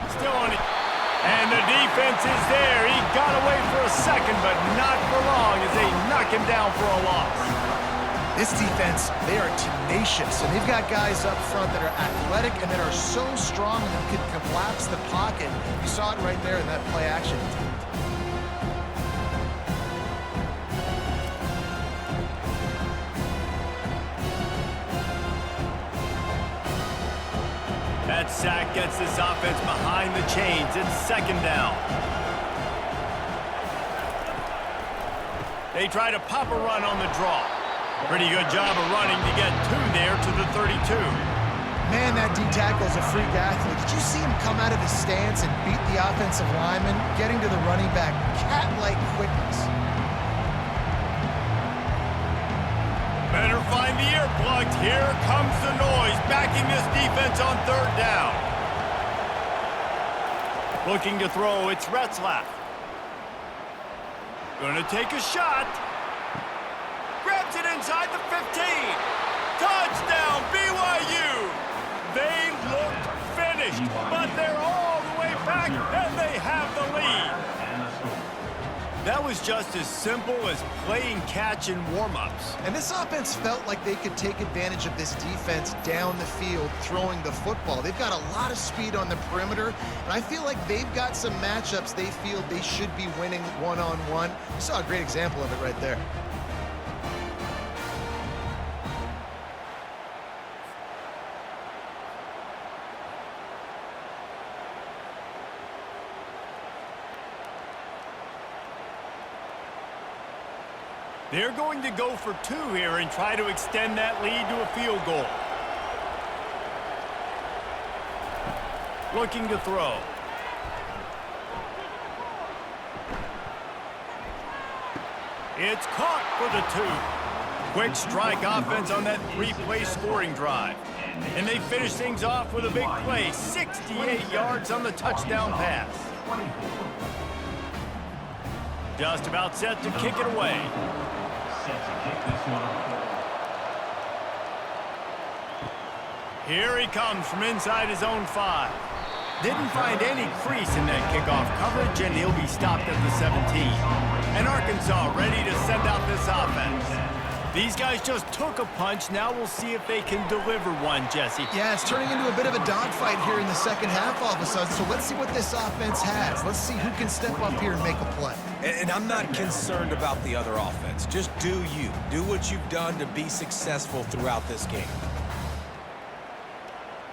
Still on it. And the defense is there. He got away for a second, but not for long as they knock him down for a loss. This defense, they are tenacious, and they've got guys up front that are athletic and that are so strong and can collapse the pocket. You saw it right there in that play action attempt. That sack gets this offense behind the chains. It's 2nd down. They try to pop a run on the draw. Pretty good job of running to get 2 there to the 32. Man, that D tackle's a freak athlete. Did you see him come out of his stance and beat the offensive lineman, getting to the running back? Cat-like quickness. Better find the earplugs. Here comes the noise, backing this defense on 3rd down. Looking to throw, it's Retzlaff. Gonna take a shot. Grabs it inside the 15. Touchdown, BYU. They looked finished, but they're all the way back, and they have the lead. That was just as simple as playing catch in warm-ups. And this offense felt like they could take advantage of this defense down the field, throwing the football. They've got a lot of speed on the perimeter, and I feel like they've got some matchups they feel they should be winning one-on-one. You saw a great example of it right there. They're going to go for 2 here and try to extend that lead to a field goal. Looking to throw. It's caught for the 2. Quick strike offense on that 3-play scoring drive. And they finish things off with a big play. 68 yards on the touchdown pass. Just about set to kick it away. Set to kick this one. Here he comes from inside his own 5. Didn't find any crease in that kickoff coverage, and he'll be stopped at the 17. And Arkansas ready to send out this offense. These guys just took a punch. Now we'll see if they can deliver one, Jesse. Yeah, it's turning into a bit of a dogfight here in the second half all of a sudden. So let's see what this offense has. Let's see who can step up here and make a play. And I'm not concerned about the other offense. Just do you. Do what you've done to be successful throughout this game.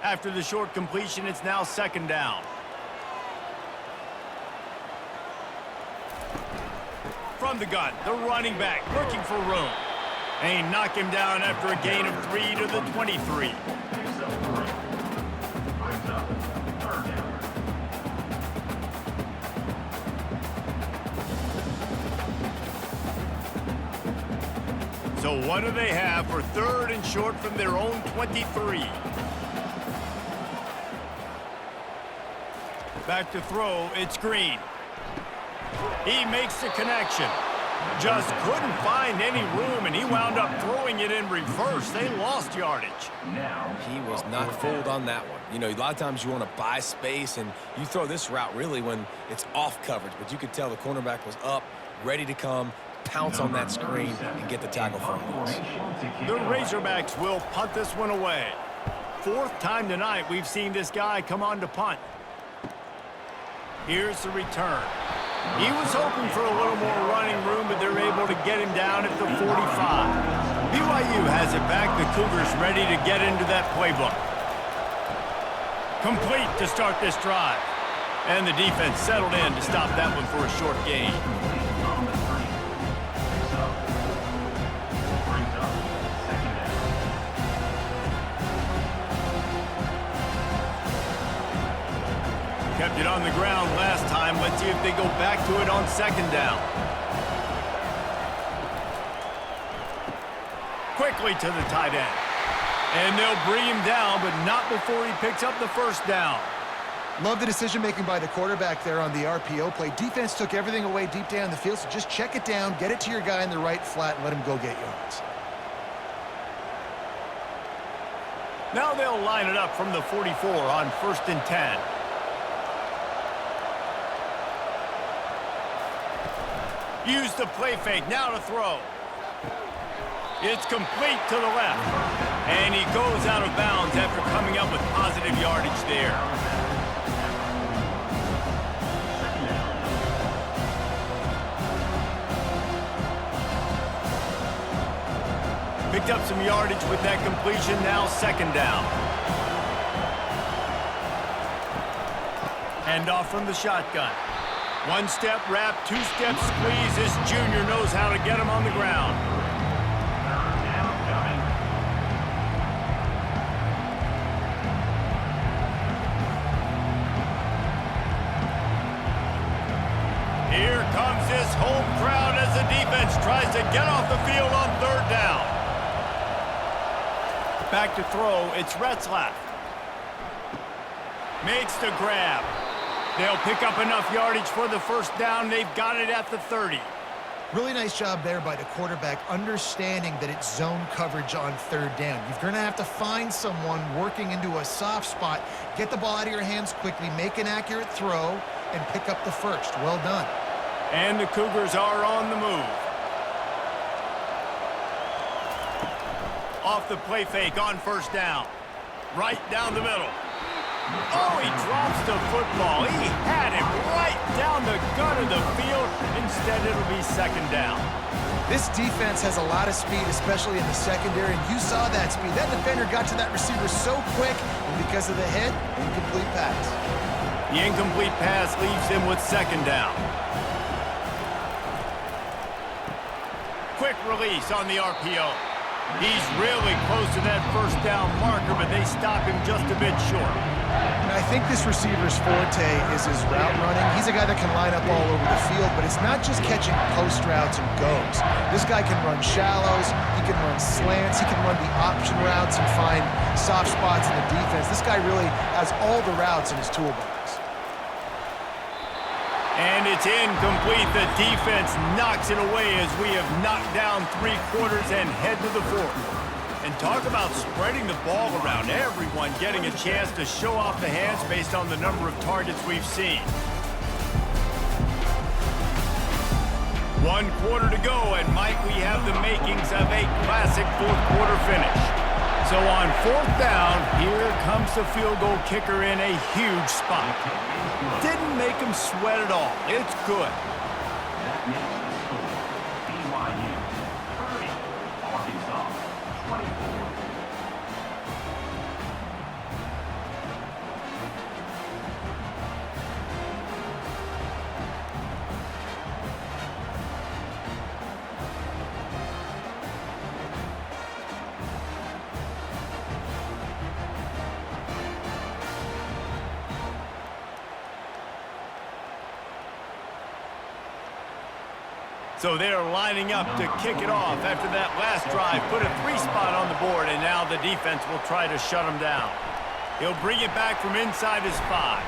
After the short completion, it's now 2nd down. From the gun, the running back looking for room. And he knocked him down after a gain of 3 to the 23. Brings up 3rd down. So what do they have for 3rd and short from their own 23? Back to throw, it's Green. He makes the connection. Just couldn't find any room, and he wound up throwing it in reverse. They lost yardage. Now He was not fooled on that one. You know, a lot of times you want to buy space, and you throw this route really when it's off coverage. But you could tell the cornerback was up, ready to come, pounce on that screen, and get the tackle for him. The Razorbacks will punt this one away. 4th time tonight we've seen this guy come on to punt. Here's the return. He was hoping for a little more running room, but they're able to get him down at the 45. BYU has it back. The Cougars ready to get into that playbook. Complete to start this drive. And the defense settled in to stop that one for a short gain. Kept it on the ground last time. Let's see if they go back to it on 2nd down. Quickly to the tight end. And they'll bring him down, but not before he picks up the 1st down. Love the decision-making by the quarterback there on the RPO play. Defense took everything away deep down the field, so just check it down, get it to your guy in the right flat, and let him go get yards. Now they'll line it up from the 44 on 1st and 10. Use the play fake, now to throw. It's complete to the left. And he goes out of bounds after coming up with positive yardage there. Picked up some yardage with that completion, now 2nd down. Handoff from the shotgun. 1-step wrap, 2-step squeeze. This junior knows how to get him on the ground. 3rd down coming. Here comes this home crowd as the defense tries to get off the field on 3rd down. Back to throw, it's Retzlaff. Makes the grab. They'll pick up enough yardage for the 1st down. They've got it at the 30. Really nice job there by the quarterback, understanding that it's zone coverage on 3rd down. You're going to have to find someone working into a soft spot, get the ball out of your hands quickly, make an accurate throw, and pick up the 1st. Well done. And the Cougars are on the move. Off the play fake on 1st down. Right down the middle. Oh, he drops the football. He had it right down the gut of the field. Instead, it'll be 2nd down. This defense has a lot of speed, especially in the secondary, and you saw that speed. That defender got to that receiver so quick, and because of the hit, incomplete pass. The incomplete pass leaves him with 2nd down. Quick release on the RPO. He's really close to that first down marker, but they stop him just a bit short. And I think this receiver's forte is his route running. He's a guy that can line up all over the field, but it's not just catching post routes and goes. This guy can run shallows, he can run slants, he can run the option routes and find soft spots in the defense. This guy really has all the routes in his toolbox. And it's incomplete. The defense knocks it away as we have knocked down 3 quarters and head to the 4th. And talk about spreading the ball around. Everyone getting a chance to show off the hands based on the number of targets we've seen. 1 quarter to go, and might we have the makings of a classic 4th quarter finish. So on 4th down, here comes the field goal kicker in a huge spot. Didn't make him sweat at all. It's good. That makes the score BYU 30, Arkansas 24. So they're lining up to kick it off after that last drive. Put a 3-spot on the board, and now the defense will try to shut him down. He'll bring it back from inside his 5.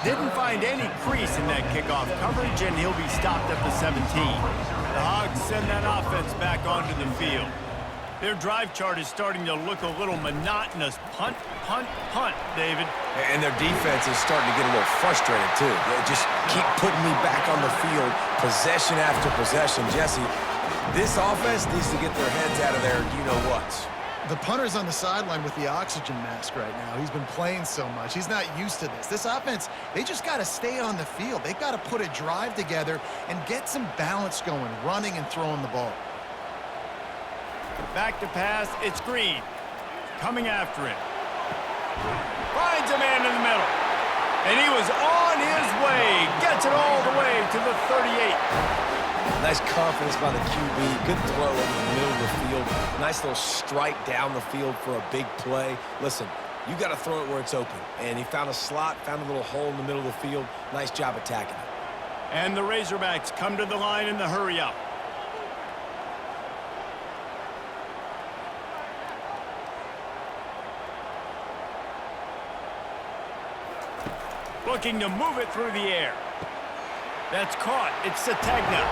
Didn't find any crease in that kickoff coverage, and he'll be stopped at the 17. The Hogs send that offense back onto the field. Their drive chart is starting to look a little monotonous. Punt, punt, punt, David. And their defense is starting to get a little frustrated, too. They just keep putting me back on the field, possession after possession. Jesse, this offense needs to get their heads out of their you-know-whats. The punter's on the sideline with the oxygen mask right now. He's been playing so much. He's not used to this. This offense, they just got to stay on the field. They've got to put a drive together and get some balance going, running and throwing the ball. Back to pass, it's Green. Coming after him. Finds a man in the middle. And he was on his way. Gets it all the way to the 38. Nice confidence by the QB. Good throw over the middle of the field. Nice little strike down the field for a big play. Listen, you got to throw it where it's open. And he found a slot, found a little hole in the middle of the field. Nice job attacking it. And the Razorbacks come to the line in the hurry-up. Looking to move it through the air. That's caught. It's Sategna.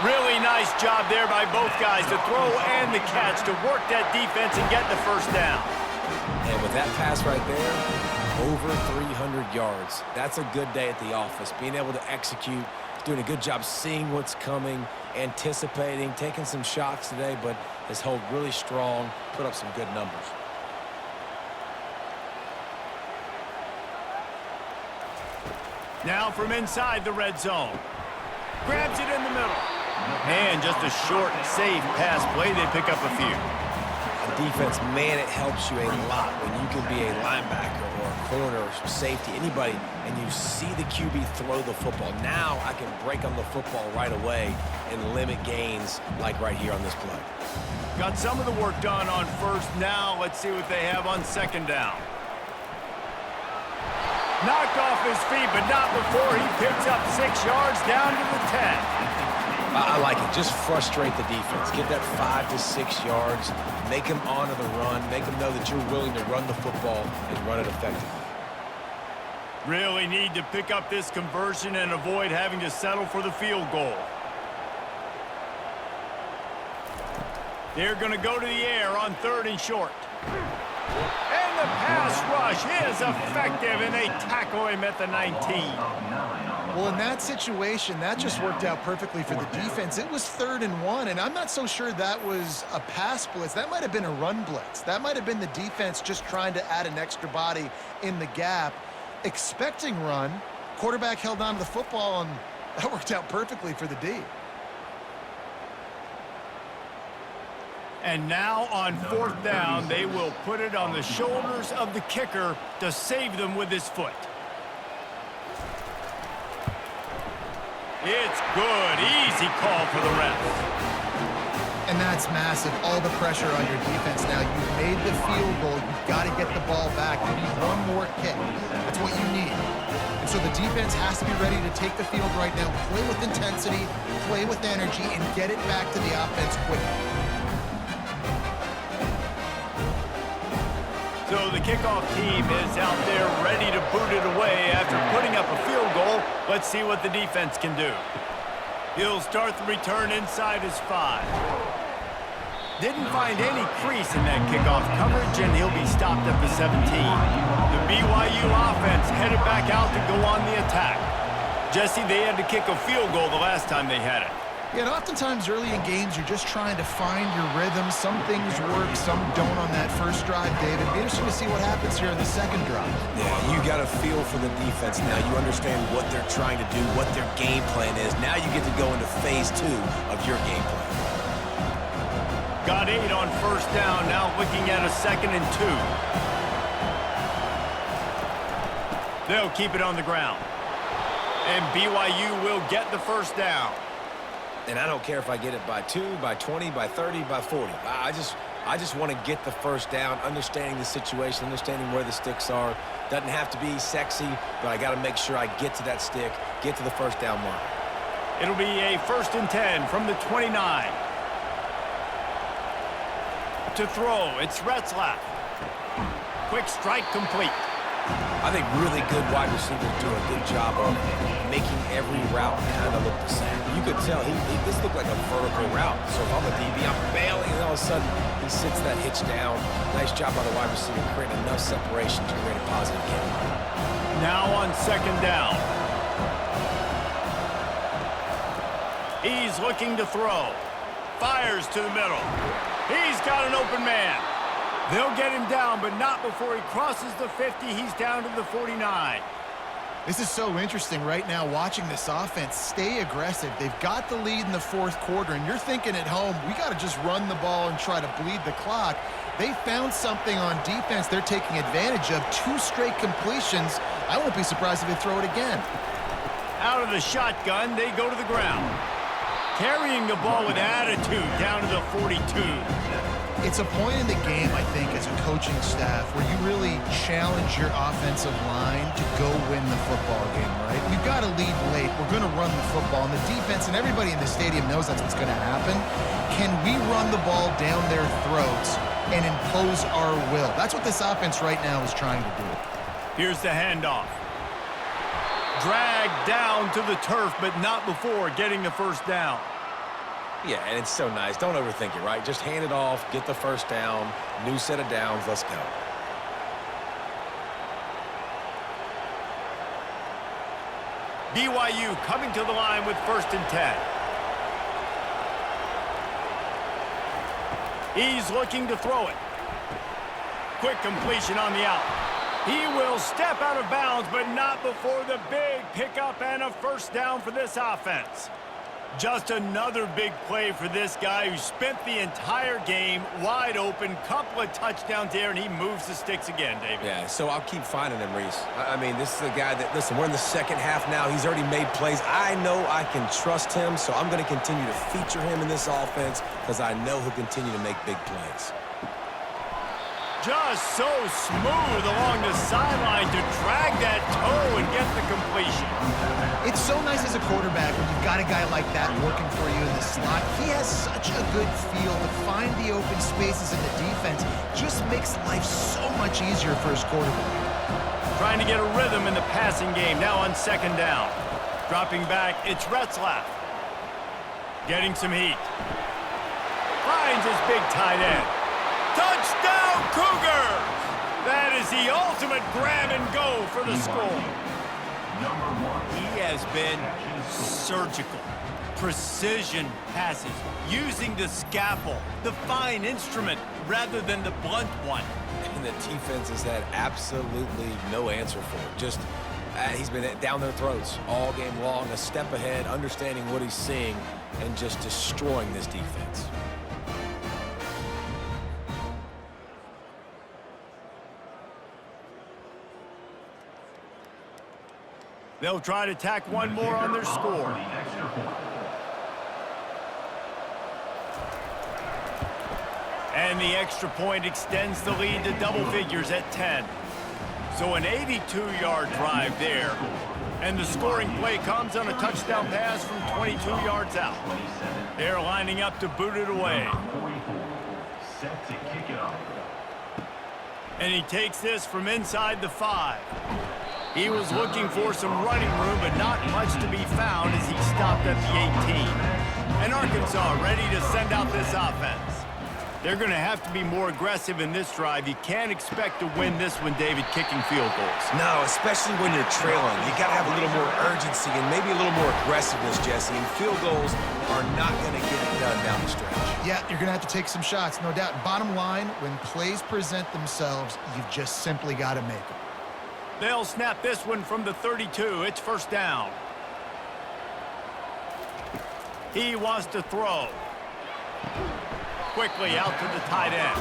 Really nice job there by both guys to throw and the catch to work that defense and get the first down. And with that pass right there, over 300 yards. That's a good day at the office. Being able to execute, doing a good job seeing what's coming, anticipating, taking some shots today, but has held really strong, put up some good numbers. Now from inside the red zone. Grabs it in the middle. And just a short, safe pass play. They pick up a few. Defense, man, it helps you a lot when you can be a linebacker or a corner or safety, anybody, and you see the QB throw the football. Now I can break on the football right away and limit gains like right here on this play. Got some of the work done on first. Now let's see what they have on second down. Knocked off his feet, but not before he picks up 6 yards down to the 10. I like it. Just frustrate the defense. Get that 5 to 6 yards. Make them honor the run. Make them know that you're willing to run the football and run it effectively. Really need to pick up this conversion and avoid having to settle for the field goal. They're going to go to the air on 3rd and short. And the pass rush is effective, and they tackle him at the 19. Well, in that situation, that just worked out perfectly for the defense. It was 3rd and 1, and I'm not so sure that was a pass blitz. That might have been a run blitz. That might have been the defense just trying to add an extra body in the gap, expecting run. Quarterback held on to the football, and that worked out perfectly for the D. And now on 4th down, they will put it on the shoulders of the kicker to save them with his foot. It's good. Easy call for the ref. And that's massive. All the pressure on your defense now. You've made the field goal. You've got to get the ball back. You need one more kick. That's what you need. And so the defense has to be ready to take the field right now, play with intensity, play with energy, and get it back to the offense quickly. So the kickoff team is out there ready to boot it away after putting up a field goal. Let's see what the defense can do. He'll start the return inside his 5. Didn't find any crease in that kickoff coverage, and he'll be stopped at the 17. The BYU offense headed back out to go on the attack. Jesse, they had to kick a field goal the last time they had it. Yeah, and oftentimes early in games, you're just trying to find your rhythm. Some things work, some don't on that first drive, David. Be interesting to see what happens here in the second drive. Yeah, you got a feel for the defense now. You understand what they're trying to do, what their game plan is. Now you get to go into phase 2 of your game plan. Got 8 on first down, now looking at a 2nd and 2. They'll keep it on the ground. And BYU will get the first down. And I don't care if I get it by 2, by 20, by 30, by 40. I just want to get the first down, understanding the situation, understanding where the sticks are. Doesn't have to be sexy, but I got to make sure I get to that stick, get to the first down mark. It'll be a 1st and 10 from the 29. To throw, it's Retzlaff. Quick strike complete. I think really good wide receivers do a good job of making every route kind of look the same. You could tell this looked like a vertical route. So if I'm a DB, I'm bailing, and all of a sudden he sits that hitch down. Nice job by the wide receiver, creating enough separation to create a positive game. Now on 2nd down. He's looking to throw. Fires to the middle. He's got an open man. They'll get him down, but not before he crosses the 50. He's down to the 49. This is so interesting right now watching this offense stay aggressive. They've got the lead in the 4th quarter, and you're thinking at home, we got to just run the ball and try to bleed the clock. They found something on defense they're taking advantage of. 2 straight completions. I won't be surprised if they throw it again. Out of the shotgun, they go to the ground. Carrying the ball with attitude down to the 42. It's a point in the game, I think, as a coaching staff where you really challenge your offensive line to go win the football game, right? We've got to lead late. We're going to run the football, and the defense and everybody in the stadium knows that's what's going to happen. Can we run the ball down their throats and impose our will? That's what this offense right now is trying to do. Here's the handoff. Dragged down to the turf, but not before getting the first down. Yeah, and it's so nice. Don't overthink it, right? Just hand it off, get the first down, new set of downs, let's go. BYU coming to the line with 1st and 10. He's looking to throw it. Quick completion on the out. He will step out of bounds, but not before the big pickup and a first down for this offense. Just another big play for this guy who spent the entire game wide open. Couple of touchdowns there, and he moves the sticks again, David. Yeah, so I'll keep finding him, Reese. I mean, this is a guy that, listen, we're in the second half now. He's already made plays. I know I can trust him, so I'm going to continue to feature him in this offense because I know he'll continue to make big plays. Just so smooth along the sideline to drag that toe and get the completion. It's so nice as a quarterback when you've got a guy like that working for you in the slot. He has such a good feel to find the open spaces in the defense. Just makes life so much easier for his quarterback. Trying to get a rhythm in the passing game. Now on 2nd down. Dropping back, it's Retzlaff. Getting some heat. Finds his big tight end. Touchdown, Cougars! That is the ultimate grab and go for the score. He has been surgical. Precision passes, using the scalpel, the fine instrument, rather than the blunt one. And the defense has had absolutely no answer for it. Just, he's been down their throats all game long, a step ahead, understanding what he's seeing, and just destroying this defense. They'll try to tack one more on their score. And the extra point extends the lead to double figures at 10. So an 82-yard drive there. And the scoring play comes on a touchdown pass from 22 yards out. They're lining up to boot it away. Set to kick it off. And he takes this from inside the 5. He was looking for some running room, but not much to be found as he stopped at the 18. And Arkansas ready to send out this offense. They're going to have to be more aggressive in this drive. You can't expect to win this one, David, kicking field goals. No, especially when you're trailing. You got to have a little more urgency and maybe a little more aggressiveness, Jesse. And field goals are not going to get it done down the stretch. Yeah, you're going to have to take some shots, no doubt. Bottom line, when plays present themselves, you've just simply got to make them. They'll snap this one from the 32. It's first down. He wants to throw. Quickly out to the tight end.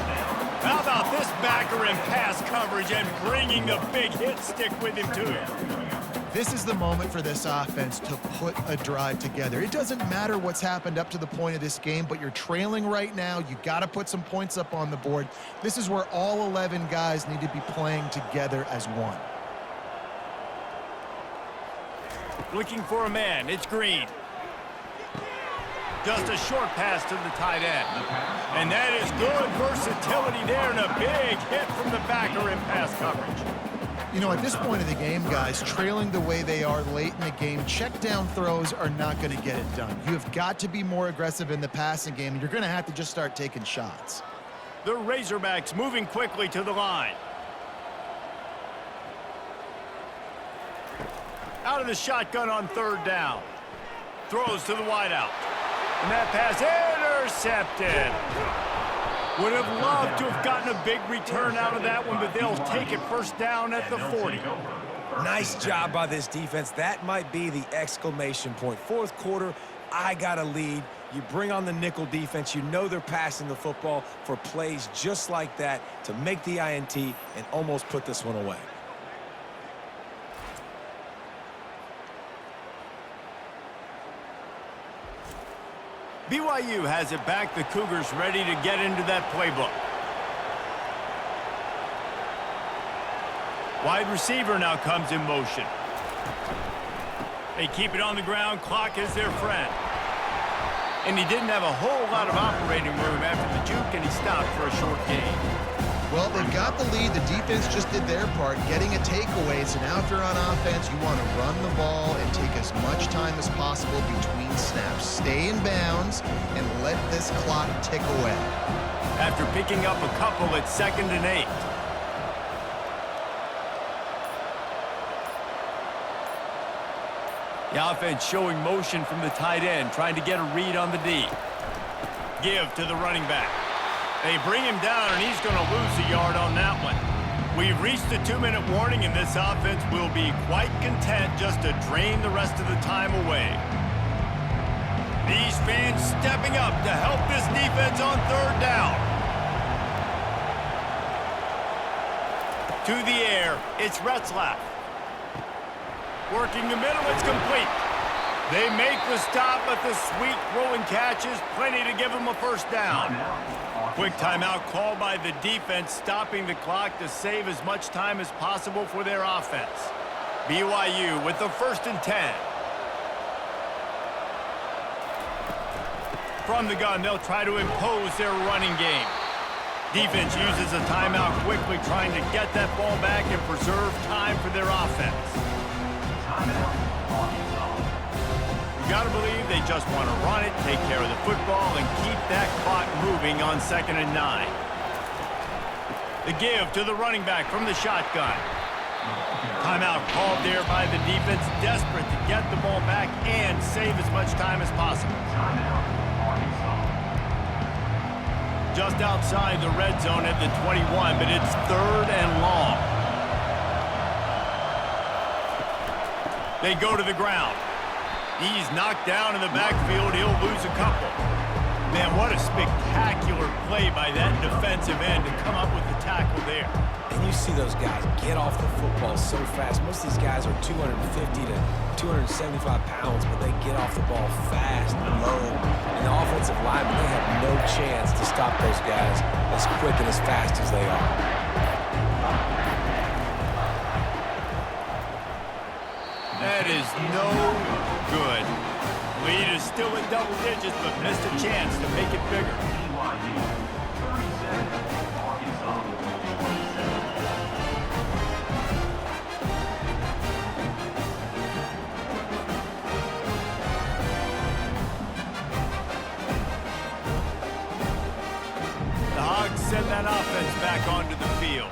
How about this backer in pass coverage and bringing the big hit stick with him to him? This is the moment for this offense to put a drive together. It doesn't matter what's happened up to the point of this game, but you're trailing right now. You got to put some points up on the board. This is where all 11 guys need to be playing together as one. Looking for a man. It's Green. Just a short pass to the tight end. And that is good versatility there and a big hit from the backer in pass coverage. You know, at this point of the game, guys, trailing the way they are late in the game, check down throws are not going to get it done. You have got to be more aggressive in the passing game, and you're going to have to just start taking shots. The Razorbacks moving quickly to the line. Out of the shotgun on third down. Throws to the wideout. And that pass intercepted. Would have loved to have gotten a big return out of that one, but they'll take it first down at the 40. Nice job by this defense. That might be the exclamation point. Fourth quarter, I got a lead. You bring on the nickel defense. You know they're passing the football for plays just like that to make the INT and almost put this one away. BYU has it back. The Cougars ready to get into that playbook. Wide receiver now comes in motion. They keep it on the ground. Clock is their friend. And he didn't have a whole lot of operating room after the juke, and he stopped for a short gain. Well, they've got the lead. The defense just did their part, getting a takeaway. So now if you're on offense, you want to run the ball and take as much time as possible between snaps. Stay in bounds and let this clock tick away. After picking up a couple at 2nd and 8. The offense showing motion from the tight end, trying to get a read on the D. Give to the running back. They bring him down, and he's going to lose a yard on that one. We've reached the 2-minute warning, and this offense will be quite content just to drain the rest of the time away. These fans stepping up to help this defense on third down. To the air, it's Retzlaff. Working the middle, it's complete. They make the stop, but the sweet throwing catch is plenty to give them a first down. Quick timeout called by the defense, stopping the clock to save as much time as possible for their offense. BYU with the 1st and 10. From the gun, they'll try to impose their running game. Defense uses a timeout quickly, trying to get that ball back and preserve time for their offense. You got to believe they just want to run it, take care of the football, and keep that clock moving on 2nd and 9. The give to the running back from the shotgun. Timeout called there by the defense, desperate to get the ball back and save as much time as possible. Just outside the red zone at the 21, but it's 3rd and long. They go to the ground. He's knocked down in the backfield. He'll lose a couple. Man, what a spectacular play by that defensive end to come up with the tackle there. And you see those guys get off the football so fast. Most of these guys are 250 to 275 pounds, but they get off the ball fast and low. And the offensive linemen, they have no chance to stop those guys as quick and as fast as they are. That is no good. Lead is still in double digits, but missed a chance to make it bigger. BYU, 37, Arkansas, 27. The Hogs send that offense back onto the field.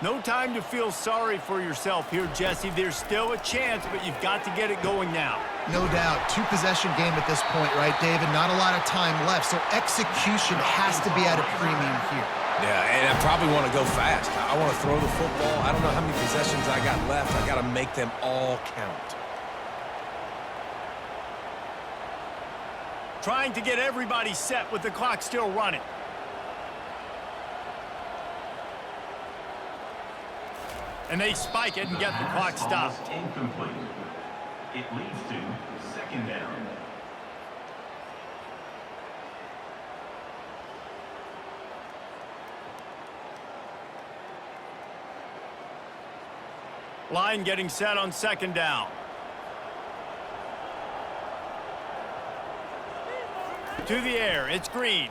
No time to feel sorry for yourself here, Jesse. There's still a chance, but you've got to get it going now. No doubt. Two-possession game at this point, right, David? Not a lot of time left, so execution has to be at a premium here. Yeah, and I probably want to go fast. I want to throw the football. I don't know how many possessions I got left. I got to make them all count. Trying to get everybody set with the clock still running. And they spike it and get the clock stopped. Incomplete. It leads to second down. Line getting set on second down. To the air, it's Green.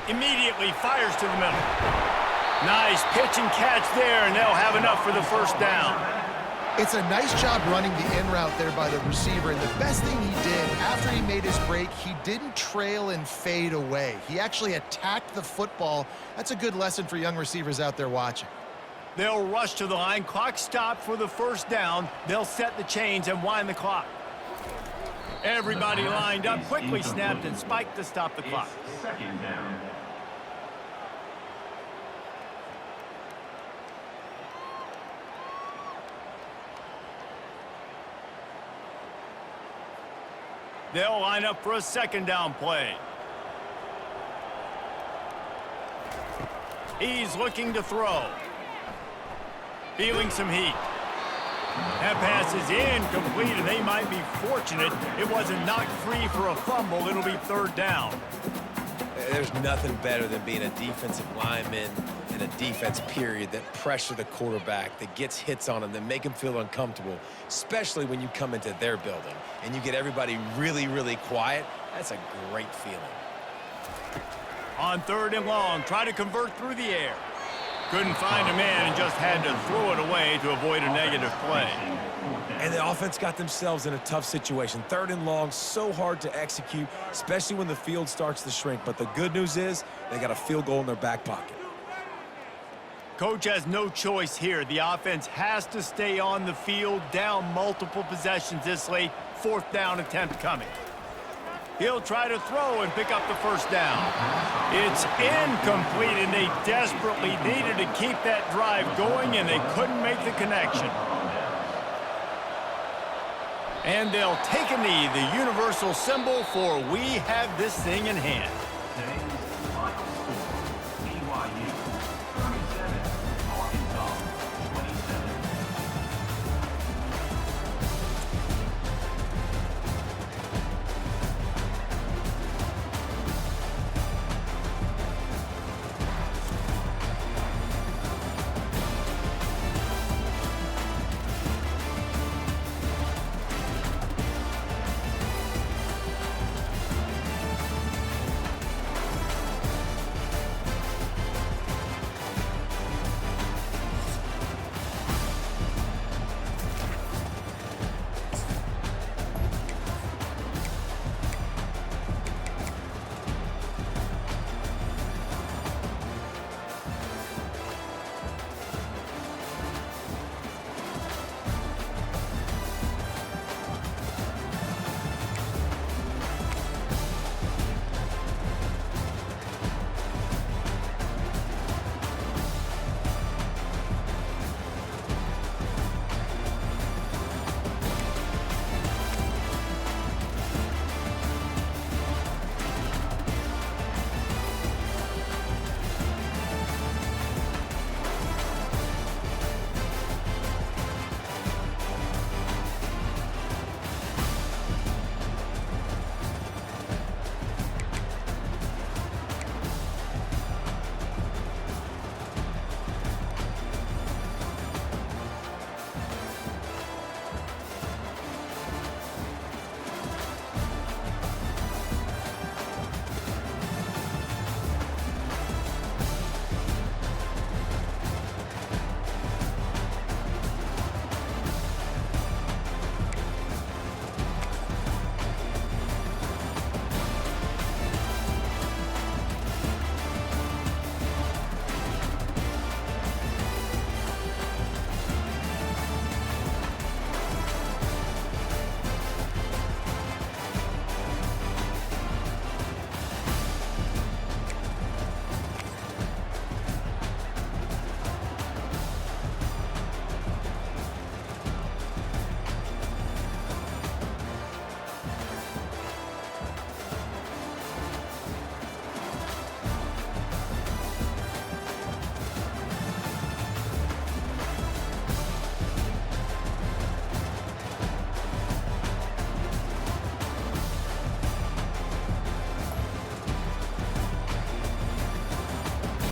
Immediately fires to the middle. Nice pitch and catch there, and they'll have enough for the first down. It's a nice job running the in route there by the receiver, and the best thing he did after he made his break, he didn't trail and fade away. He actually attacked the football. That's a good lesson for young receivers out there watching. They'll rush to the line. Clock stopped for the first down. They'll set the chains and wind the clock. Everybody lined up, quickly snapped and spiked to stop the clock. It's second down. They'll line up for a second down play. He's looking to throw. Feeling some heat. That pass is incomplete, and they might be fortunate it wasn't knocked free for a fumble. It'll be third down. There's nothing better than being a defensive lineman and a defense period that pressure the quarterback, that gets hits on him, that make him feel uncomfortable, especially when you come into their building and you get everybody really, really quiet. That's a great feeling. On third and long, try to convert through the air. Couldn't find a man and just had to throw it away to avoid a negative play. And the offense got themselves in a tough situation. Third and long, so hard to execute, especially when the field starts to shrink. But the good news is they got a field goal in their back pocket. Coach has no choice here. The offense has to stay on the field, down multiple possessions this late. Fourth down attempt coming. He'll try to throw and pick up the first down. It's incomplete, and they desperately needed to keep that drive going, and they couldn't make the connection. And they'll take a knee, the universal symbol for we have this thing in hand.